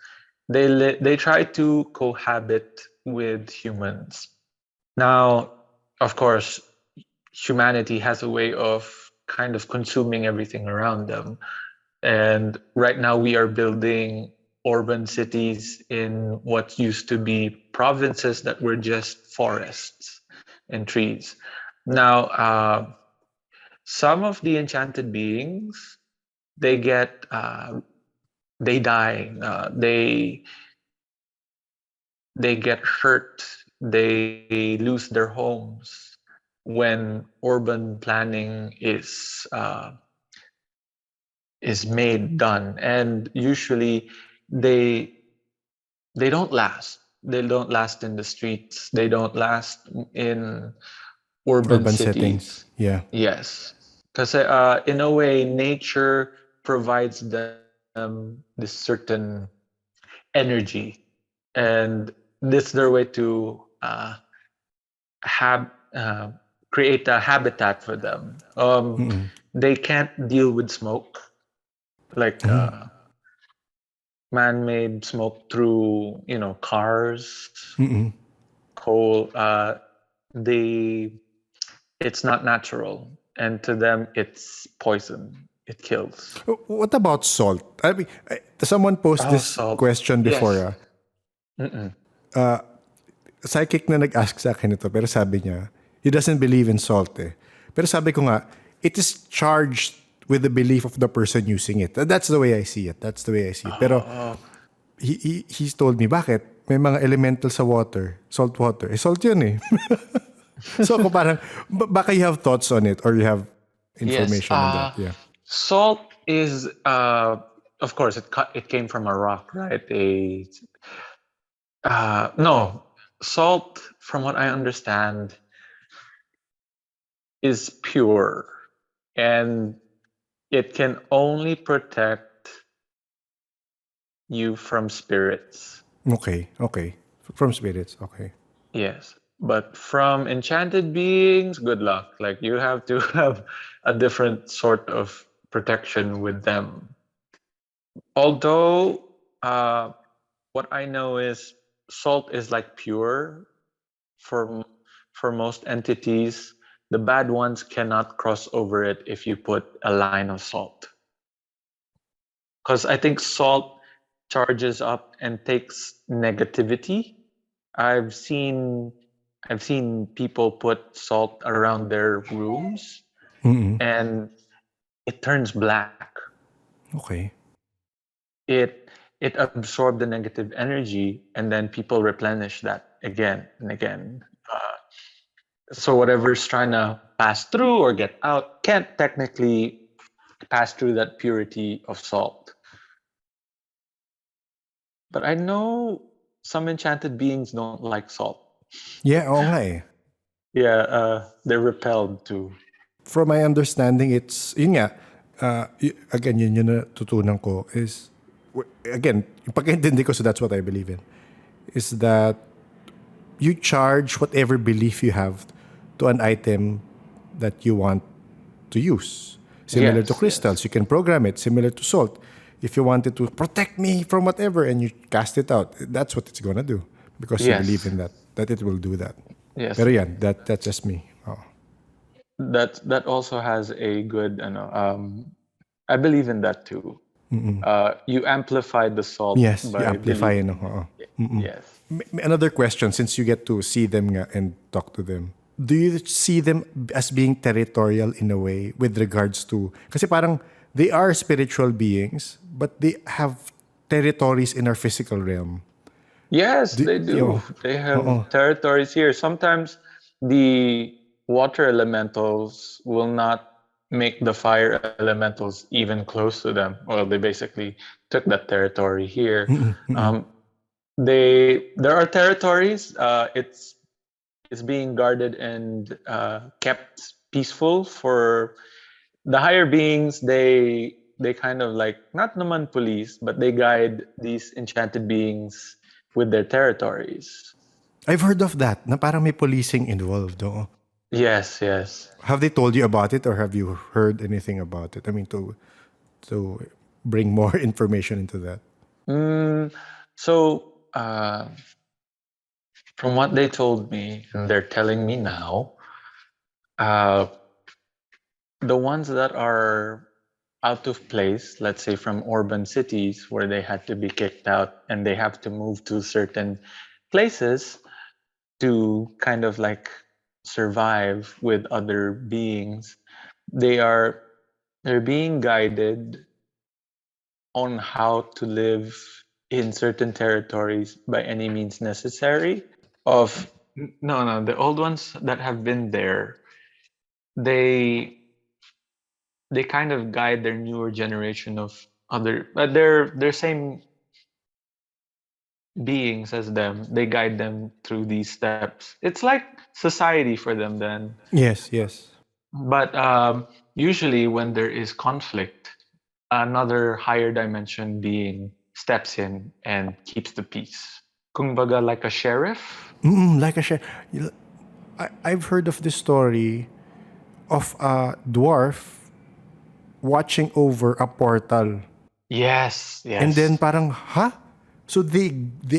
they try to cohabit with humans. Now, of course, humanity has a way of kind of consuming everything around them. And right now we are building urban cities in what used to be provinces that were just forests and trees. Now, some of the enchanted beings, they get, they die, they get hurt, they lose their homes when urban planning is done, and usually they they don't last. They don't last in the streets. They don't last in urban Urban settings. cities. Yeah. Yes, because in a way, nature provides them this certain energy, and this their way to have create a habitat for them. They can't deal with smoke, like man-made smoke through cars, coal. They It's not natural, and to them it's poison. it kills. What about salt? I mean, someone posed Oh, this salt. question before. Yes. Mm-mm. Psychic na nag-ask sa akin ito, pero sabi niya, he doesn't believe in salt eh. Pero sabi ko nga, it is charged with the belief of the person using it. That's the way I see it. That's the way I see it. Pero Oh, he's told me, bakit? May mga elemental sa water, salt water. Eh, salt yun eh. So ako parang, baka you have thoughts on it or you have yes. information on that. Yeah. Salt is, of course, it came from a rock, right? No, salt, from what I understand, is pure, and it can only protect you from spirits. Okay, okay. From spirits, okay. Yes, but from enchanted beings, good luck. Like you have to have a different sort of protection with them. Although, what I know is salt is like pure for for most entities. The bad ones cannot cross over it if you put a line of salt. Because I think salt charges up and takes negativity. I've seen I've seen people put salt around their rooms and it turns black. Okay. It it absorbed the negative energy and then people replenish that again and again. So whatever's trying to pass through or get out can't technically pass through that purity of salt. But I know some enchanted beings don't like salt. Yeah, oo nga eh. Yeah, they're repelled too. From my understanding, it's, yun nga, again, yun yung natutunan ko is, again, yung pagkaintindi ko, so that's what I believe in, is that you charge whatever belief you have to an item that you want to use. Similar to Yes, crystals, yes. you can program it. Similar to salt. If you wanted to protect me from whatever and you cast it out, that's what it's gonna do because you believe Yes. in that it will do that. Yes. Pero yan, that's just me. Oh. That also has a good, I believe in that too. You amplify the salt Yes, you by amplify. believing. No? Oo. Yes. Another question, since you get to see them nga and talk to them. Do you see them as being territorial in a way with regards to, kasi parang they are spiritual beings, but they have territories in our physical realm. Yes, they do. They have territories here. Sometimes the water elementals will not make the fire elementals even close to them. Well, they basically took that territory here. There are territories. It's being guarded and kept peaceful for the higher beings. They kind of like not naman police, but they guide these enchanted beings with their territories. I've heard of that, na parang may policing involved. Oo. Yes, yes. Have they told you about it or have you heard anything about it? I mean, to bring more information into that. So from what they told me, and they're telling me now, uh, the ones that are out of place, let's say from urban cities where they had to be kicked out and they have to move to certain places to kind of like survive with other beings, they're being guided on how to live in certain territories by any means necessary. No, the old ones that have been there, they kind of guide their newer generation of other, their same beings as them. They guide them through these steps. It's like society for them then. Yes, yes. But usually when there is conflict, another higher dimension being steps in and keeps the peace. Kumbaga like a sheriff. Like I said, I've heard of this story of a dwarf watching over a portal. Yes, And yes. then parang, huh? So they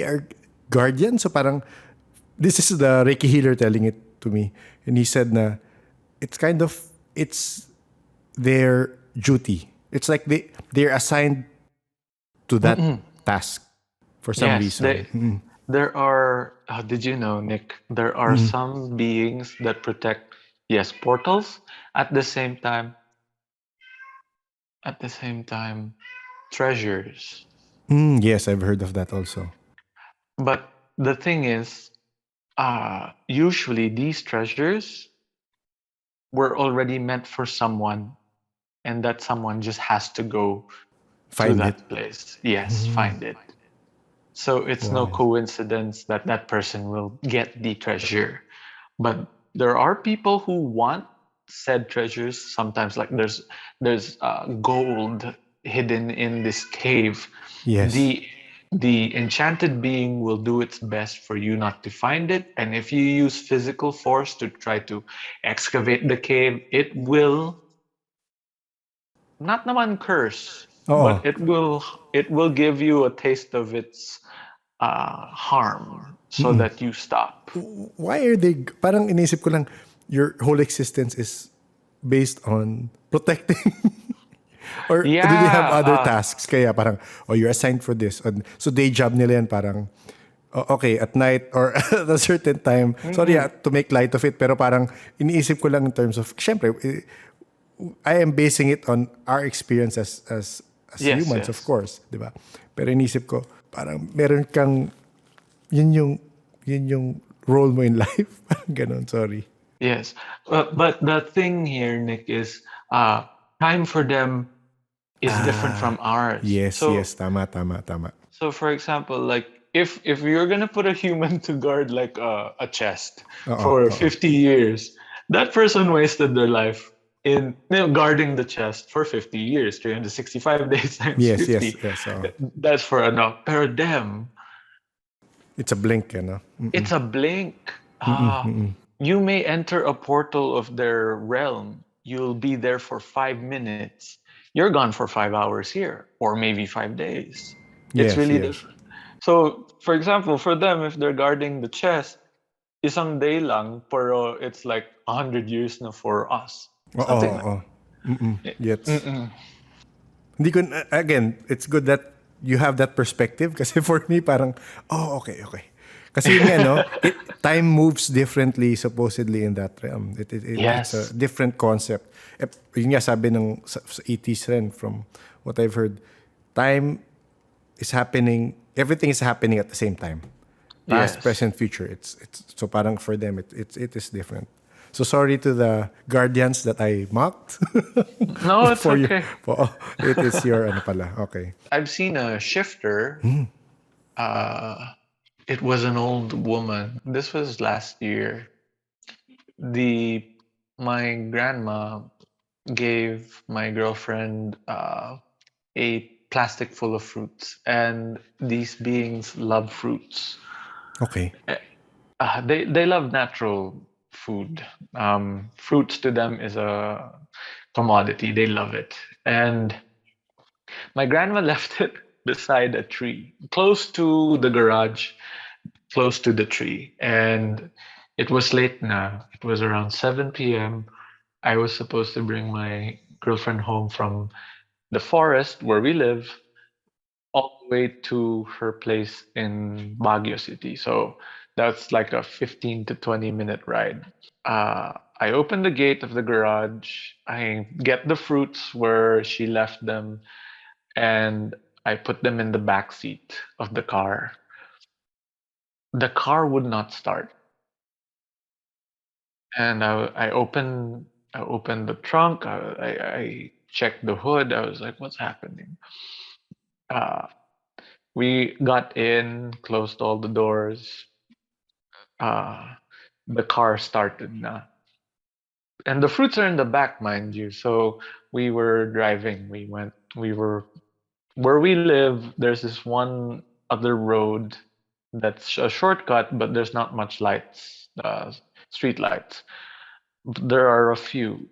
are guardians? So parang, this is the Reiki healer telling it to me. And he said na, it's their duty It's like they're assigned to that task for some Yes, reason. there are. Did you know, Nick? There are some beings that protect, yes, portals. At the same time, at the same time, treasures. Yes, I've heard of that also. But the thing is, usually these treasures were already meant for someone, and that someone just has to go to Find it. that place. Yes, find it. So it's no Wow. coincidence that that person will get the treasure. But there are people who want said treasures. Sometimes, like there's gold hidden in this cave. Yes. The enchanted being will do its best for you not to find it, and if you use physical force to try to excavate the cave, it will not naman curse, Oo. but it will give you a taste of its harm so that you stop. Why are they, parang inisip ko lang, your whole existence is based on protecting or do they have Yeah, other tasks kaya parang, oh, you're assigned for this. And so day job nila yan parang, oh, okay, at night or at a certain time. Sorry to make light of it, pero parang iniisip ko lang in terms of, syempre, I am basing it on our experience as yes, humans, of yes, course, di ba? Pero inisip ko, parang meron kang, yun yung, yun yung role mo in life. Parang ganon, sorry. yes. But the thing here, Nick, is uh, time for them is different from ours. Yes, So yes, tama, tama, tama. So, for example, like if you're gonna put a human to guard like a chest Oo, for oo. 50 years, that person wasted their life in guarding the chest for 50 years, 365 days times Yes, yes, 50. yes, oo. That's for enough. Pero them, It's a blink, no? it's a blink. You may enter a portal of their realm. You'll be there for 5 minutes. You're gone for 5 hours here, or maybe 5 days. It's Yes, really yes. different. So, for example, for them, if they're guarding the chest, isang day lang, pero it's like 100 years na for us. Oo, Something like oo. Yes. mm-mm. Hindi ko, again, it's good that you have that perspective kasi for me parang, oh, okay, okay. Kasi yun nga, no? Time moves differently supposedly in that realm. It's a Yes. different concept. Yun nga sabi ng sa 80s rin from what I've heard. Time is happening, everything is happening at the same time. Past, Yes. present, future. It's so parang for them it is different. So sorry to the guardians that I mocked. No, it's For you, okay. it is your ano pala. Okay. I've seen a shifter. It was an old woman. This was last year. The My grandma gave my girlfriend a plastic full of fruits, and these beings love fruits. Okay. They love natural food. Fruits to them is a commodity. They love it. And my grandma left it beside a tree, close to the garage, close to the tree. And it was late now. It was around 7 p.m. I was supposed to bring my girlfriend home from the forest where we live all the way to her place in Baguio City. So that's like a 15 to 20-minute ride. I open the gate of the garage, I get the fruits where she left them, and I put them in the back seat of the car. The car would not start. And I opened the trunk, I checked the hood, I was like, what's happening? Uh, we got in, closed all the doors, uh, the car started na. And the fruits are in the back, mind you. So we were driving. We were where we live. There's this one other road that's a shortcut, but there's not much lights, street lights. There are a few.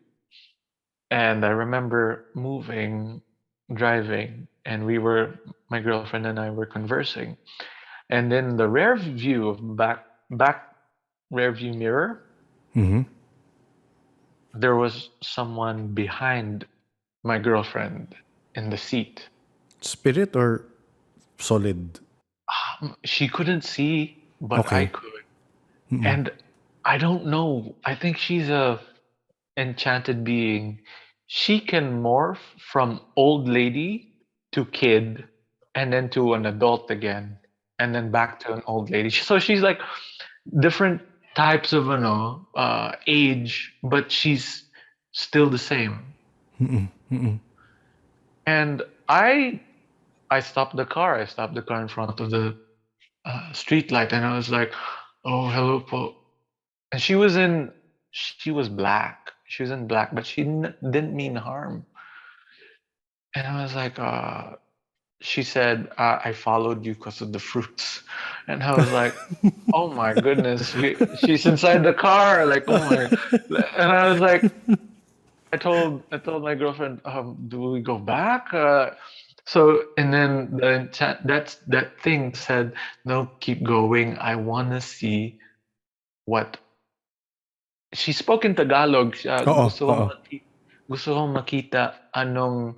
And I remember moving, driving, and my girlfriend and I were conversing. And in the rear view of back rear view mirror, there was someone behind my girlfriend. in the seat. Spirit or solid? She couldn't see, but I Okay. could. And I don't know. I think she's a enchanted being. She can morph from old lady to kid and then to an adult again and then back to an old lady. So she's like different types of age, but she's still the same. And I stopped the car. I stopped the car in front of the street light, and I was like, "Oh, hello, Paul." And she was black. She was in black, but she didn't mean harm. And I was like, she said, I followed you because of the fruits. And I was like, oh my goodness, she's inside the car. Like, oh my. And I was like, I told my girlfriend, do we go back? And then that thing said, no, keep going. I want to see what she spoke in Tagalog. Oo, oo. Gusto kong makita anong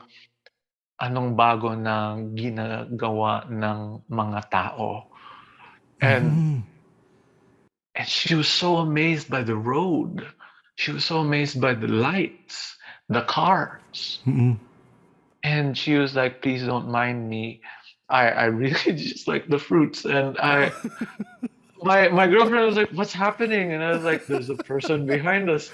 bago na ginagawa ng mga tao. And she was so amazed by the road. She was so amazed by the lights, the cars. And she was like, please don't mind me. I really just like the fruits. And my girlfriend was like, what's happening? And I was like, there's a person behind us.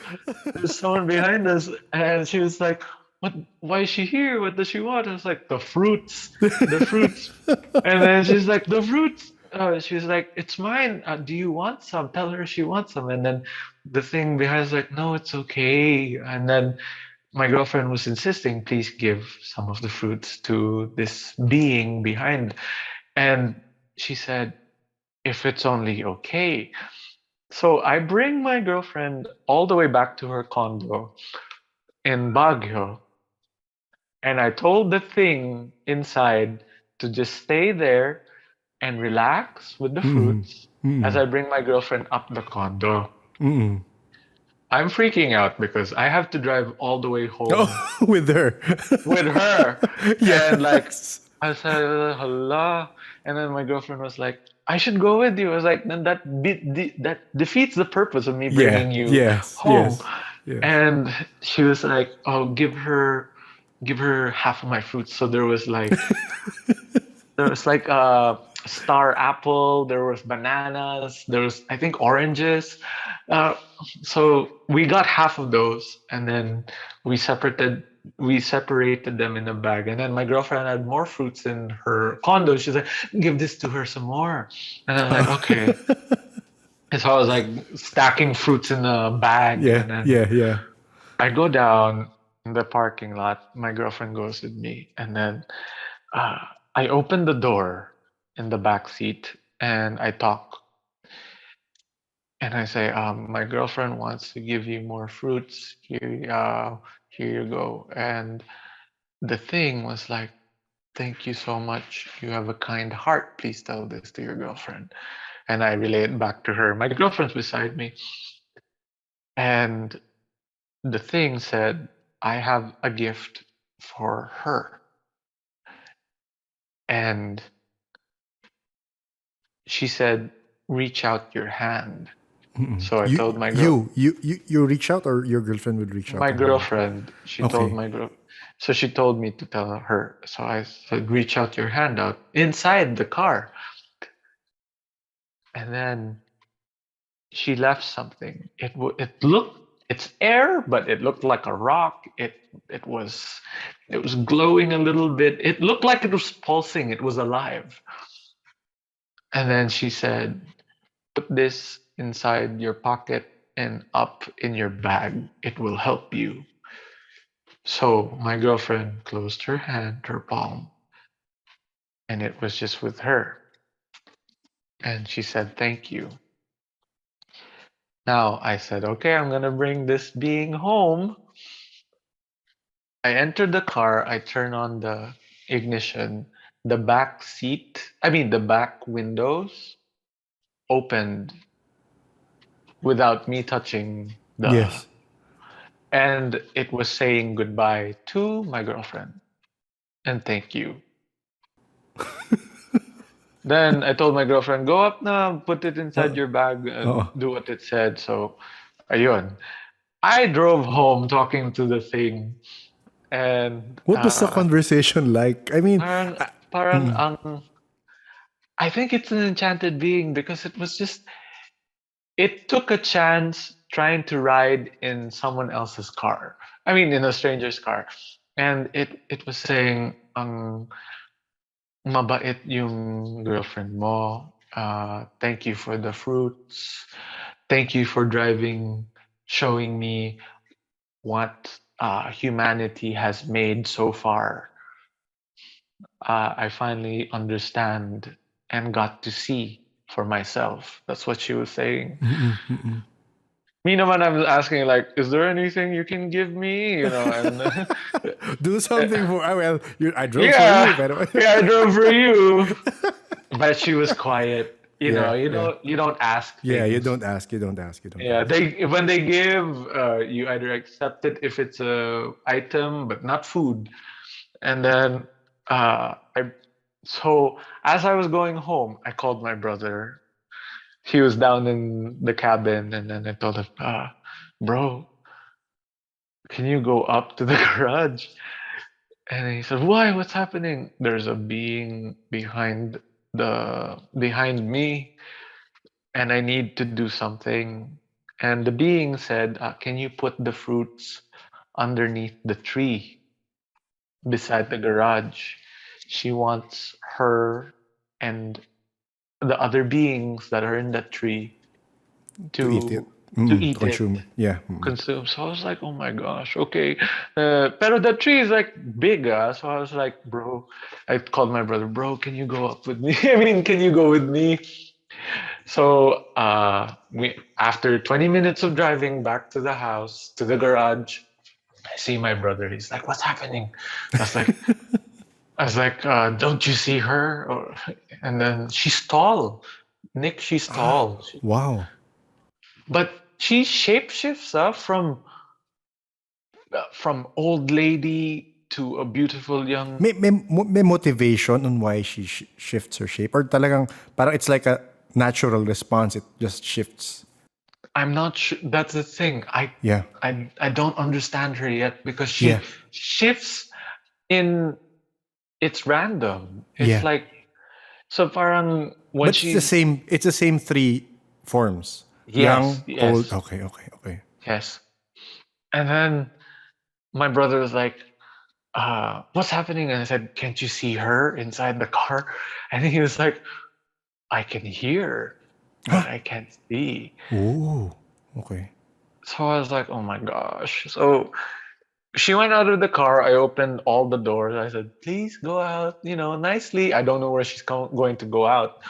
There's someone behind us. And she was like, what, why is she here? What does she want? I was like, the fruits, the fruits. And then she's like, the fruits. She's like, it's mine. Do you want some? Tell her she wants some. And then the thing behind is like, no, it's okay. And then my girlfriend was insisting, please give some of the fruits to this being behind. And she said, if it's only okay. So I bring my girlfriend all the way back to her condo in Baguio. And I told the thing inside to just stay there and relax with the fruits as I bring my girlfriend up the condo. I'm freaking out because I have to drive all the way home Oh, with her. with her. And like, Yes. I said, hello. And then my girlfriend was like, I should go with you. I was like, then that defeats the purpose of me Yeah. bringing you Yes. home. Yes. Yes. And she was like, oh, give her half of my fruits. So there was like a star apple, there was bananas, there was I think oranges. Uh, so we got half of those, and then we separated we separated them in a bag. And then my girlfriend had more fruits in her condo. She's like, give this to her some more. And I was like, okay. And so I was like stacking fruits in a bag, Yeah. and then Yeah. Yeah. I go down in the parking lot. My girlfriend goes with me, and then uh, I open the door in the back seat and I talk and I say, my girlfriend wants to give you more fruits. Here you go. And the thing was like, thank you so much. You have a kind heart. Please tell this to your girlfriend. And I relay it back to her. My girlfriend's beside me. And the thing said, I have a gift for her. And she said, reach out your hand. So I told You reach out, or your girlfriend would reach out my on her? girlfriend, she told Okay. my girl, so she told me to tell her. So I said, reach out your hand out inside the car. And then she left something. It looked, it's air, but it looked like a rock. It was it was glowing a little bit. It looked like it was pulsing. It was alive. And then she said, put this inside your pocket and up in your bag. It will help you. So my girlfriend closed her hand, her palm, and it was just with her. And she said, thank you. Now I said, okay, I'm going to bring this being home. I entered the car, I turned on the ignition. The back seat, the back windows opened without me touching the. Yes. And it was saying goodbye to my girlfriend. and thank you. Then I told my girlfriend, go up na, put it inside Uh, your bag uh, and do what it said. So, ayun. I drove home talking to the thing and what was the conversation like? I mean, parang, I, parang mm, I think it's an enchanted being because it was just, it took a chance trying to ride in someone else's car. I mean, in a stranger's car. And it was saying, mabait yung girlfriend mo. Thank you for the fruits. Thank you for driving, showing me what humanity has made so far. I finally understand and got to see for myself. That's what she was saying. mm, mm, mm. Me naman, I was asking like, is there anything you can give me? You know, and Do something for. Well, I drove for you, yeah, pero. yeah, I drove for you. But she was quiet. You know, Yeah, yeah, you don't ask yeah. You things. don't ask. You don't ask. You don't Yeah, ask. they when they give, you either accept it if it's a item, but not food. And then I so as I was going home, I called my brother. He was down in the cabin, and then I told him, "Bro, can you go up to the garage?" And he said, "Why? What's happening?" There's a being behind me, and I need to do something. And the being said, "Can you put the fruits underneath the tree beside the garage? She wants her and the other beings that are in that tree To eat it. to eat it, Consume it. Yeah. consume." So I was like, "Oh my gosh, okay." Pero the tree is like big, so I was like, "Bro," I called my brother, "Bro, can you go up with me? I mean, can you go with me?" So we after 20 minutes of driving back to the house, to the garage, I see my brother. He's like, "What's happening?" I was like, "Don't you see her?" And then she's tall. Nick, she's tall. Wow. But she shapeshifts from old lady to a beautiful young. May motivation on why she shifts her shape, or talagang parang it's like a natural response. It just shifts. I'm not sure. That's the thing. Yeah. I don't understand her yet because Yeah. she shifts in. It's random. It's Yeah. like so parang when But it's the she's same. It's the same three forms: yes, young, old. yes, Okay. Okay. Okay. yes. And then my brother was like, what's happening? And I said, can't you see her inside the car? And he was like, I can hear, but Huh. I can't see. Oh. Okay. So I was like, oh my gosh. So she went out of the car. I opened all the doors. I said, please go out, nicely. I don't know where she's going to go out.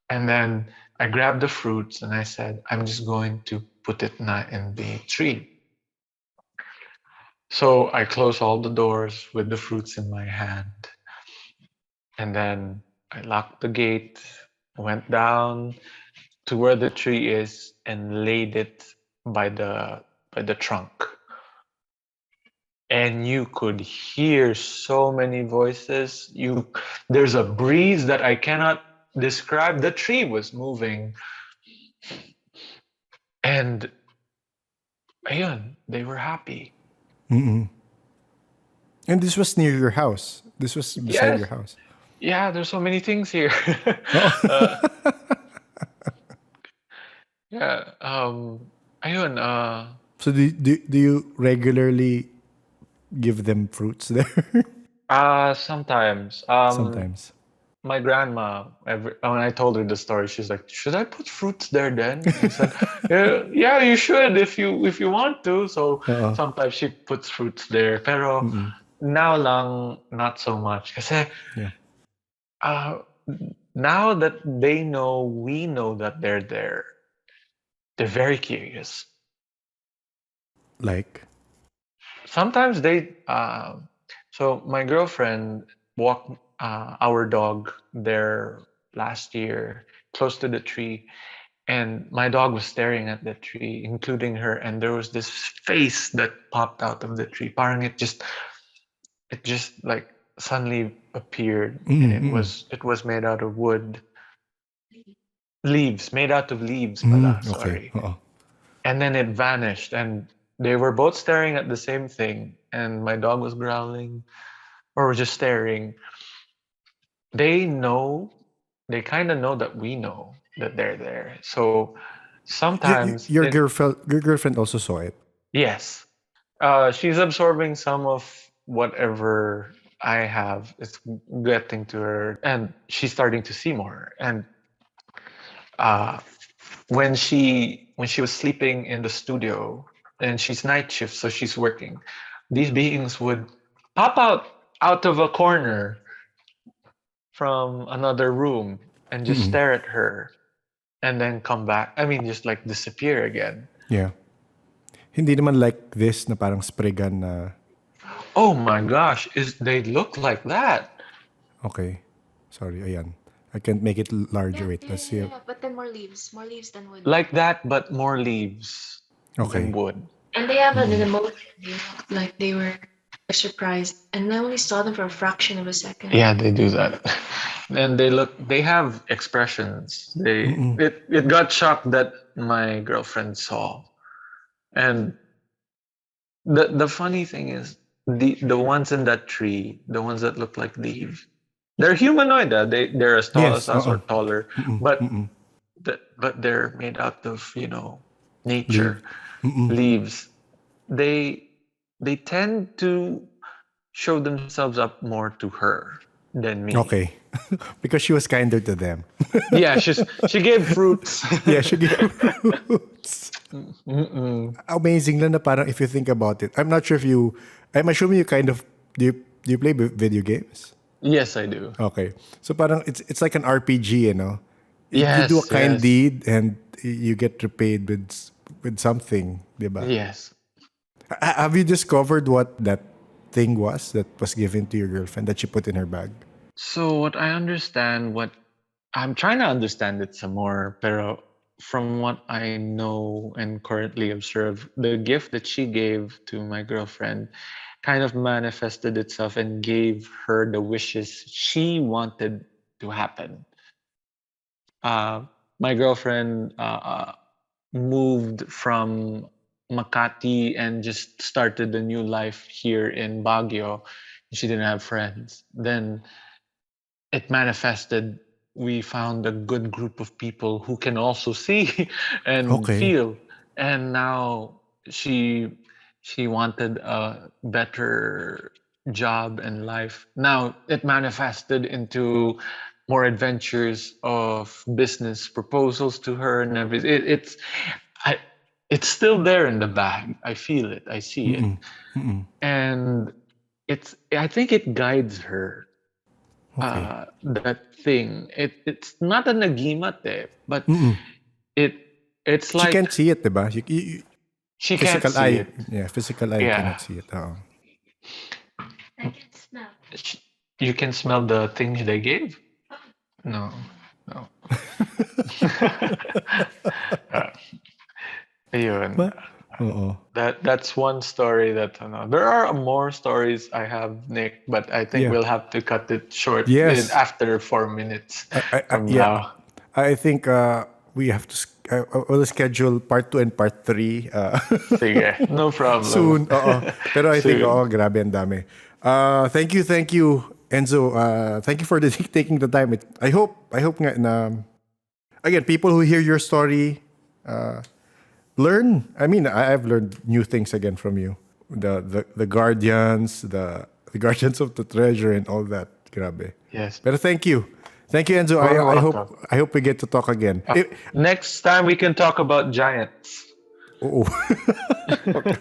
And then I grabbed the fruits and I said, I'm just going to put it in the tree. So I closed all the doors with the fruits in my hand. And then I locked the gate, went down to where the tree is and laid it by the trunk. And you could hear so many voices. There's a breeze that I cannot describe. The tree was moving. And ayun, they were happy. And this was near your house. This was beside Yes. your house. Yeah, there's so many things here. Oh. uh, yeah. Ayun, So do you regularly give them fruits there? sometimes. Sometimes. My grandma, when I told her the story, she's like, "Should I put fruits there then?" I said, "Yeah, yeah, you should if you want to." So Uh-uh. sometimes she puts fruits there, pero now lang not so much. Kasi Yeah. uh, now that we know that they're there, they're very curious. Like. Sometimes so my girlfriend walked our dog there last year close to the tree, and my dog was staring at the tree, including her, and there was this face that popped out of the tree. Parang it just like suddenly appeared, and it was made out of wood. Leaves, made out of leaves pala, Okay. sorry. And then it vanished, and they were both staring at the same thing, and my dog was growling or just staring. They know, they kind of know that we know that they're there. So sometimes it, Your girlfriend also saw it. yes, she's absorbing some of whatever I have. It's getting to her, and she's starting to see more. And uh, when she was sleeping in the studio, and she's night shift, so she's working, these beings would pop out of a corner from another room and just stare at her and then come back. I mean, just like disappear again. Yeah. Hindi naman like this na parang spray gun na, Oh my gosh, is they look like that? okay. Sorry, ayan. I can't make it larger. Yeah, Wait, yeah, let's yeah, see. yeah. But then more leaves than wood. Like that, but more leaves than Okay. wood. And they have an emotion, like they were surprised. And I only saw them for a fraction of a second. Yeah, they do that. And they have expressions. It got shocked that my girlfriend saw. And the funny thing is the ones in that tree, the ones that look like leaves, they're humanoid. They're as tall as Yes, us or taller, but Mm-mm. but they're made out of Leave. nature, leaves. They they tend to show themselves up more to her than me. Okay. Because she was kinder to them. Yeah, she gave fruits. Yeah, she gave fruits. Amazing lang na parang if you think about it. I'm not sure if you, I'm assuming you kind of, do you play video games? Yes, I do. Okay. So parang it's like an RPG, you know. You do a Yes, kind yes, deed and you get repaid with something, di ba? yes. Have you discovered what that thing was that was given to your girlfriend that she put in her bag? So what I understand, what I'm trying to understand it some more, pero from what I know and currently observe, the gift that she gave to my girlfriend kind of manifested itself and gave her the wishes she wanted to happen. My girlfriend moved from Makati and just started a new life here in Baguio. She didn't have friends. Then it manifested. We found a good group of people who can also see and Okay. feel. And now she she wanted a better job and life. Now it manifested into more adventures of business proposals to her and everything. I, it's still there in the bag. I feel it. I see it. And I think it guides her, Okay. that thing. It's not a nagimat, but it it's She like can't see it, di ba? she can't Physical see eye. it. Yeah, physical eye, you cannot Yeah. see it. Oo. I can smell. Sh- You can smell the things they gave? No. No. uh, Ayun. Ma? Oo. That's one story that there are more stories I have, Nick, but I think Yeah. we'll have to cut it short Yes. after 4 minutes from Yeah. now. I think we have to we'll schedule part 2 and part 3 Sige, no problem. soon. Oo. Pero I think Soon. grabe ang dami. Thank you Enzo. Thank you for taking the time. I hope nga na again people who hear your story learn. I mean, I've learned new things again from you. The guardians, the guardians of the treasure and all that. Grabe. Yes. Pero thank you. Thank you, Enzo. You're I hope welcome. I hope we get to talk again. Next time we can talk about giants. Oo. Okay.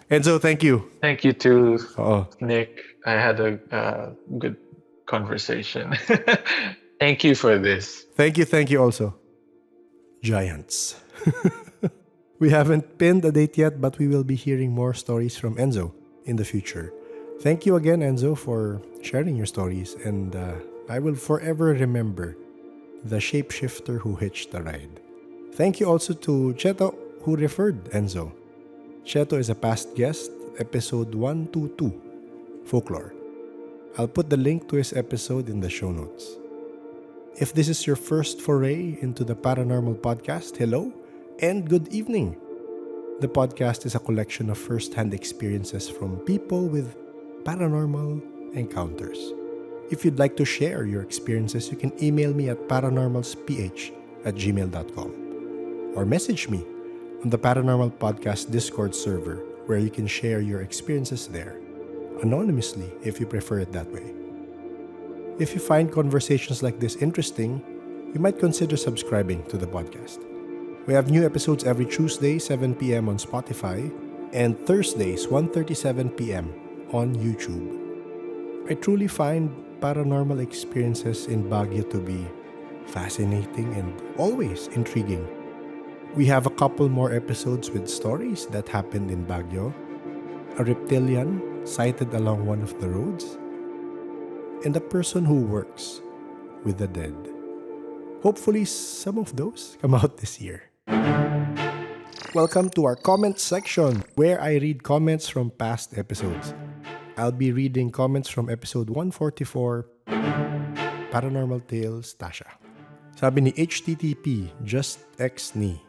Enzo, thank you. Thank you too, Oo. Nick. I had a good conversation. Thank you for this. Thank you also. Giants. We haven't pinned a date yet, but we will be hearing more stories from Enzo in the future. Thank you again, Enzo, for sharing your stories, and I will forever remember the shapeshifter who hitched the ride. Thank you also to Cheto, who referred Enzo. Cheto is a past guest, episode 122, Folklore. I'll put the link to his episode in the show notes. If this is your first foray into the Paranormal Podcast, hello and good evening. The podcast is a collection of first-hand experiences from people with paranormal encounters. If you'd like to share your experiences, you can email me at paranormalsph@gmail.com or message me on the Paranormal Podcast Discord server where you can share your experiences there, anonymously if you prefer it that way. If you find conversations like this interesting, you might consider subscribing to the podcast. We have new episodes every Tuesday, 7 p.m. on Spotify, and Thursdays, 1:37 p.m. on YouTube. I truly find paranormal experiences in Baguio to be fascinating and always intriguing. We have a couple more episodes with stories that happened in Baguio, a reptilian sighted along one of the roads, and a person who works with the dead. Hopefully, some of those come out this year. Welcome to our comments section, where I read comments from past episodes. I'll be reading comments from episode 144, Paranormal Tales, Tasha. Sabi ni HTTP, Just X Ni.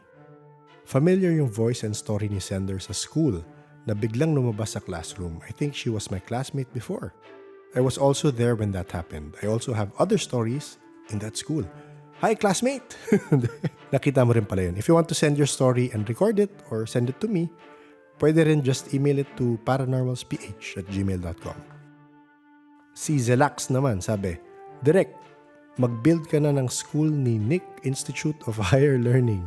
Familiar yung voice and story ni Sender sa school na biglang lumabas sa classroom. I think she was my classmate before. I was also there when that happened. I also have other stories in that school. Hi, classmate! Nakita mo rin pala yun. If you want to send your story and record it or send it to me, pwede rin just email it to paranormalsph@gmail.com. Si Zelax naman sabi, Direk, mag-build ka na ng school ni Nick Institute of Higher Learning.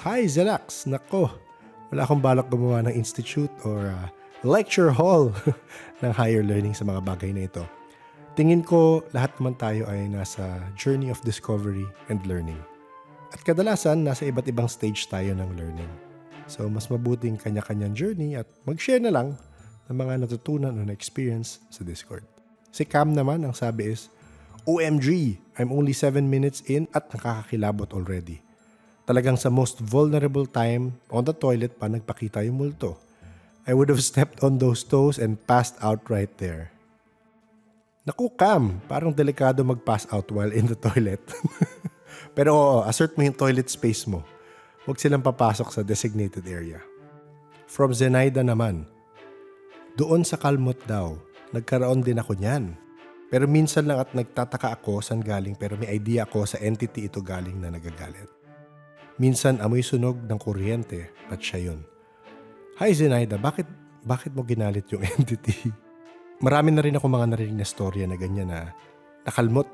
Hi, Zelax! Nako, wala akong balak gumawa ng institute or lecture hall ng higher learning sa mga bagay na ito. Tingin ko lahat naman tayo ay nasa journey of discovery and learning. At kadalasan, nasa iba't ibang stage tayo ng learning. So, mas mabuting kanya-kanyang journey at mag-share na lang ng mga natutunan o na-experience sa Discord. Si Cam naman, ang sabi is, OMG! I'm only 7 minutes in at nakakakilabot already. Talagang sa most vulnerable time on the toilet pa nagpakita yung multo. I would have stepped on those toes and passed out right there. Naku, Cam, parang delikado mag-pass out while in the toilet. Pero oo, assert mo yung toilet space mo. Huwag silang papasok sa designated area. From Zenaida naman, doon sa Kalmot daw, nagkaroon din ako niyan. Pero minsan lang at nagtataka ako saan galing pero may idea ako sa entity ito galing na nagagalit. Minsan amoy sunog ng kuryente at siya yun. Hi Zenaida, bakit mo ginalit yung entity? Marami na rin ako mga narinig na storya na ganyan na nakalmot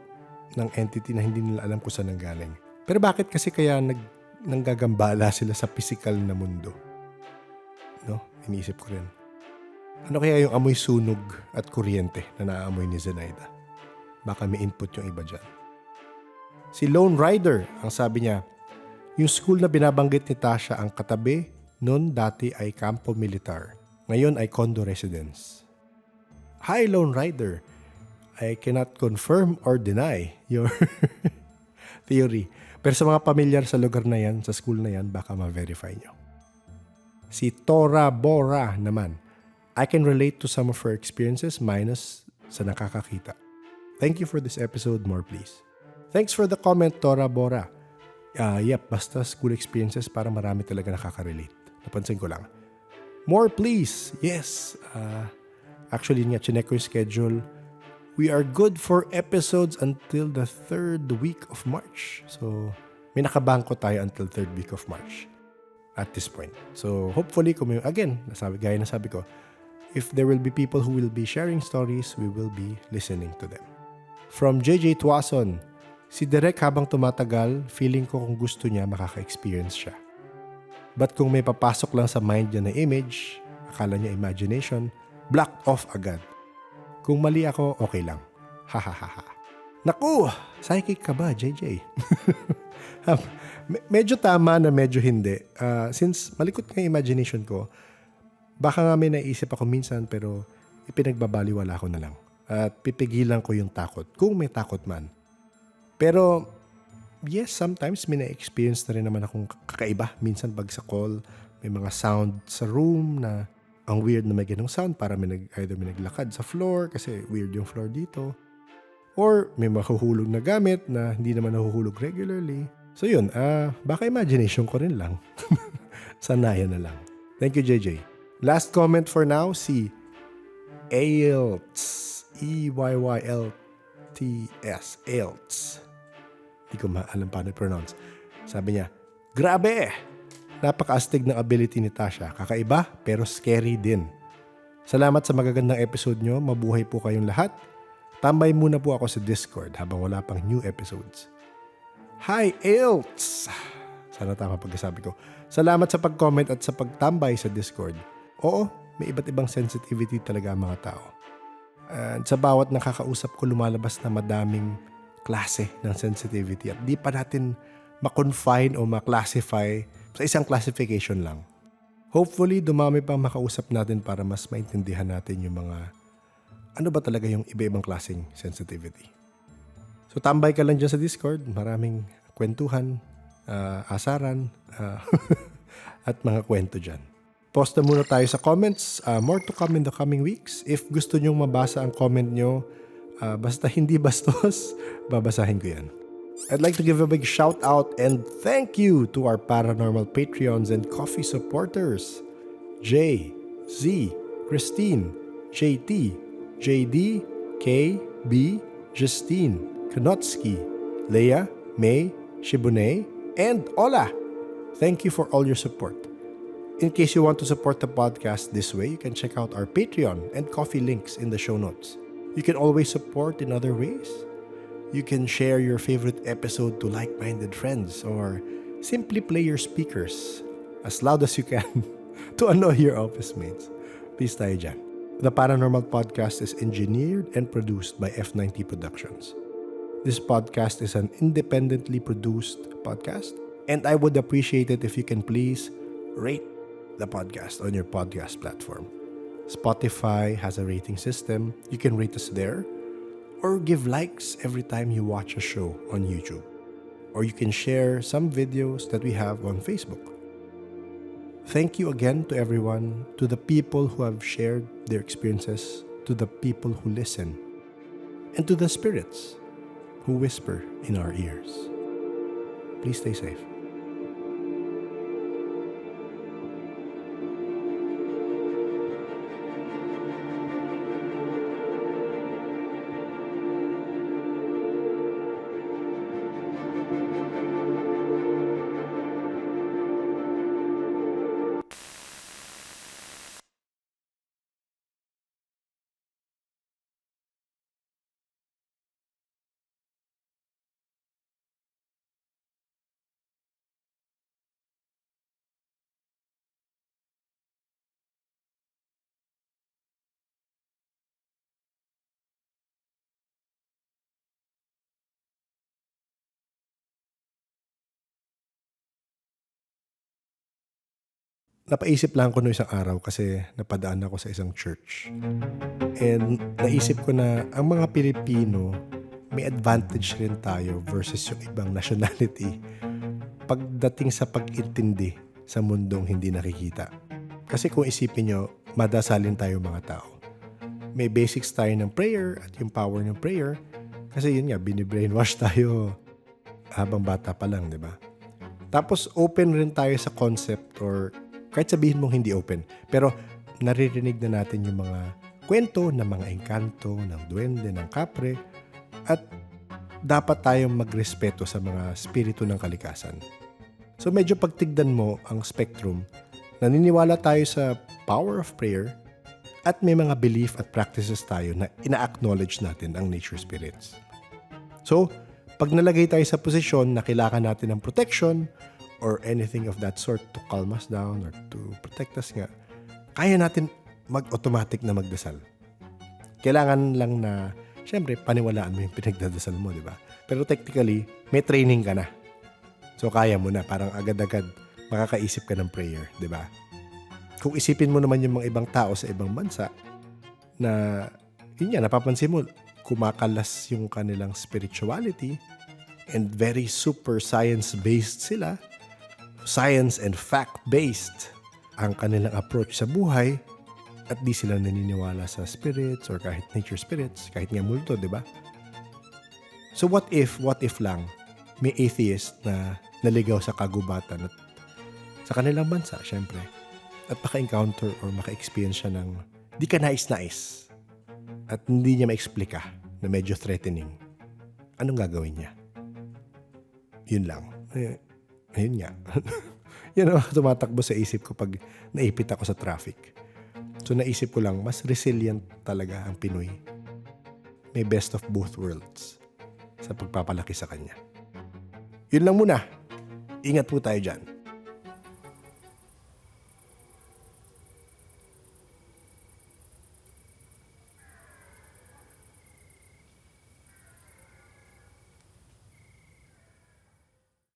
ng entity na hindi nila alam kung saan nanggaling. Pero bakit kasi kaya nanggagambala sila sa physical na mundo? No? Iniisip ko rin. Ano kaya yung amoy sunog at kuryente na naaamoy ni Zenaida? Baka may input yung iba dyan. Si Lone Rider, ang sabi niya, yung school na binabanggit ni Tasha ang katabi, noon dati ay kampo militar. Ngayon ay condo residence. Hi, Lone Rider. I cannot confirm or deny your theory. Pero sa mga pamilyar sa lugar na yan, sa school na yan, baka ma-verify nyo. Si Tora Bora naman. I can relate to some of her experiences minus sa nakakakita. Thank you for this episode. More please. Thanks for the comment, Tora Bora. Yep, basta school experiences para marami talaga nakaka-relate. Napansin ko lang. More please. Yes. Actually, chinek ko yung schedule. We are good for episodes until the 3rd week of March. So, may nakabangko tayo until 3rd week of March at this point. So, hopefully, gaya na sabi ko, if there will be people who will be sharing stories, we will be listening to them. From JJ Tuason, si Derek habang tumatagal, feeling ko kung gusto niya, makaka-experience siya. But kung may papasok lang sa mind niya na image, akala niya imagination, blocked off agad. Kung mali ako, okay lang. Ha. Naku! Psychic ka ba, JJ? Medyo tama na medyo hindi. Since malikot nga imagination ko, baka nga may naisip ako minsan pero ipinagbabaliwala ko na lang. At pipigilan ko yung takot, kung may takot man. Pero, yes, sometimes may na-experience na rin naman akong kakaiba. Minsan pag sa call, may mga sound sa room na Ang weird na may ganong sound para either may naglakad sa floor kasi weird yung floor dito. Or may mahuhulog na gamit na hindi naman nahuhulog regularly. So yun, baka imagination ko rin lang. Sanayan na lang. Thank you, JJ. Last comment for now, si Eylts. E-Y-Y-L-T-S. Eylts. Hindi ko alam paano i-pronounce. Sabi niya, grabe! Napaka-astig ng ability ni Tasha. Kakaiba, pero scary din. Salamat sa magagandang episode nyo. Mabuhay po kayong lahat. Tambay muna po ako sa Discord habang wala pang new episodes. Hi, Eylts! Sana tama pagkasabi ko. Salamat sa pag-comment at sa pagtambay sa Discord. Oo, may iba't ibang sensitivity talaga ang mga tao. At sa bawat nakakausap ko, lumalabas na madaming klase ng sensitivity at di pa natin ma-confine o ma-classify sa isang classification lang. Hopefully, dumami pang makausap natin para mas maintindihan natin yung mga ano ba talaga yung iba-ibang klaseng sensitivity. So, tambay ka lang dyan sa Discord. Maraming kwentuhan, asaran, at mga kwento dyan. Post na muna tayo sa comments. More to come in the coming weeks. If gusto nyong mabasa ang comment nyo, basta hindi bastos, babasahin ko yan. I'd like to give a big shout out and thank you to our paranormal Patreons and coffee supporters. J, Z, Christine, JT, JD, K, B, Justine, Knotsky, Leah, May, Shibune, and Ola. Thank you for all your support. In case you want to support the podcast this way, you can check out our Patreon and coffee links in the show notes. You can always support in other ways. You can share your favorite episode to like-minded friends or simply play your speakers as loud as you can to annoy your office mates. Please tayo dyan. The Paranormal Podcast is engineered and produced by F90 Productions. This podcast is an independently produced podcast, and I would appreciate it if you can please rate the podcast on your podcast platform. Spotify has a rating system. You can rate us there, or give likes every time you watch a show on YouTube. Or you can share some videos that we have on Facebook. Thank you again to everyone, to the people who have shared their experiences, to the people who listen, and to the spirits who whisper in our ears. Please stay safe. Napaisip lang ko no isang araw kasi napadaan ako sa isang church. And naisip ko na ang mga Pilipino, may advantage rin tayo versus yung ibang nationality pagdating sa pag-intindi sa mundong hindi nakikita. Kasi kung isipin nyo, madasalin tayo mga tao. May basics tayo ng prayer at yung power ng prayer. Kasi yun nga, binibrainwash tayo habang bata pa lang, di ba? Tapos open rin tayo sa concept or kahit sabihin mong hindi open, pero naririnig na natin yung mga kwento ng mga engkanto, ng duwende, ng kapre, at dapat tayong magrespeto sa mga spirito ng kalikasan. So medyo pagtigdan mo ang spectrum, naniniwala tayo sa power of prayer, at may mga belief at practices tayo na ina-acknowledge natin ang nature spirits. So, pag nalagay tayo sa posisyon na kailangan natin ng protection, or anything of that sort to calm us down or to protect us nga, kaya natin mag-automatic na magdasal. Kailangan lang na, syempre, paniwalaan mo yung pinagdadasal mo, di ba? Pero technically, may training ka na. So, kaya mo na. Parang agad-agad makakaisip ka ng prayer, di ba? Kung isipin mo naman yung mga ibang tao sa ibang bansa, na, yun nga, napapansin mo, kumakalas yung kanilang spirituality and very super science-based sila, science and fact-based ang kanilang approach sa buhay, At di sila naniniwala sa spirits or kahit nature spirits, kahit nga multo, di ba? So what if lang, may atheist na naligaw sa kagubatan at sa kanilang bansa, syempre, at maka-encounter or maka-experience siya ng di ka nais-nais at hindi niya ma-explica na medyo threatening. Anong gagawin niya? Yun lang. Ayun nga. Yan ang tumatakbo sa isip ko pag naipit ako sa traffic. So naisip ko lang, mas resilient talaga ang Pinoy. May best of both worlds sa pagpapalaki sa kanya. Yun lang muna. Ingat po tayo dyan.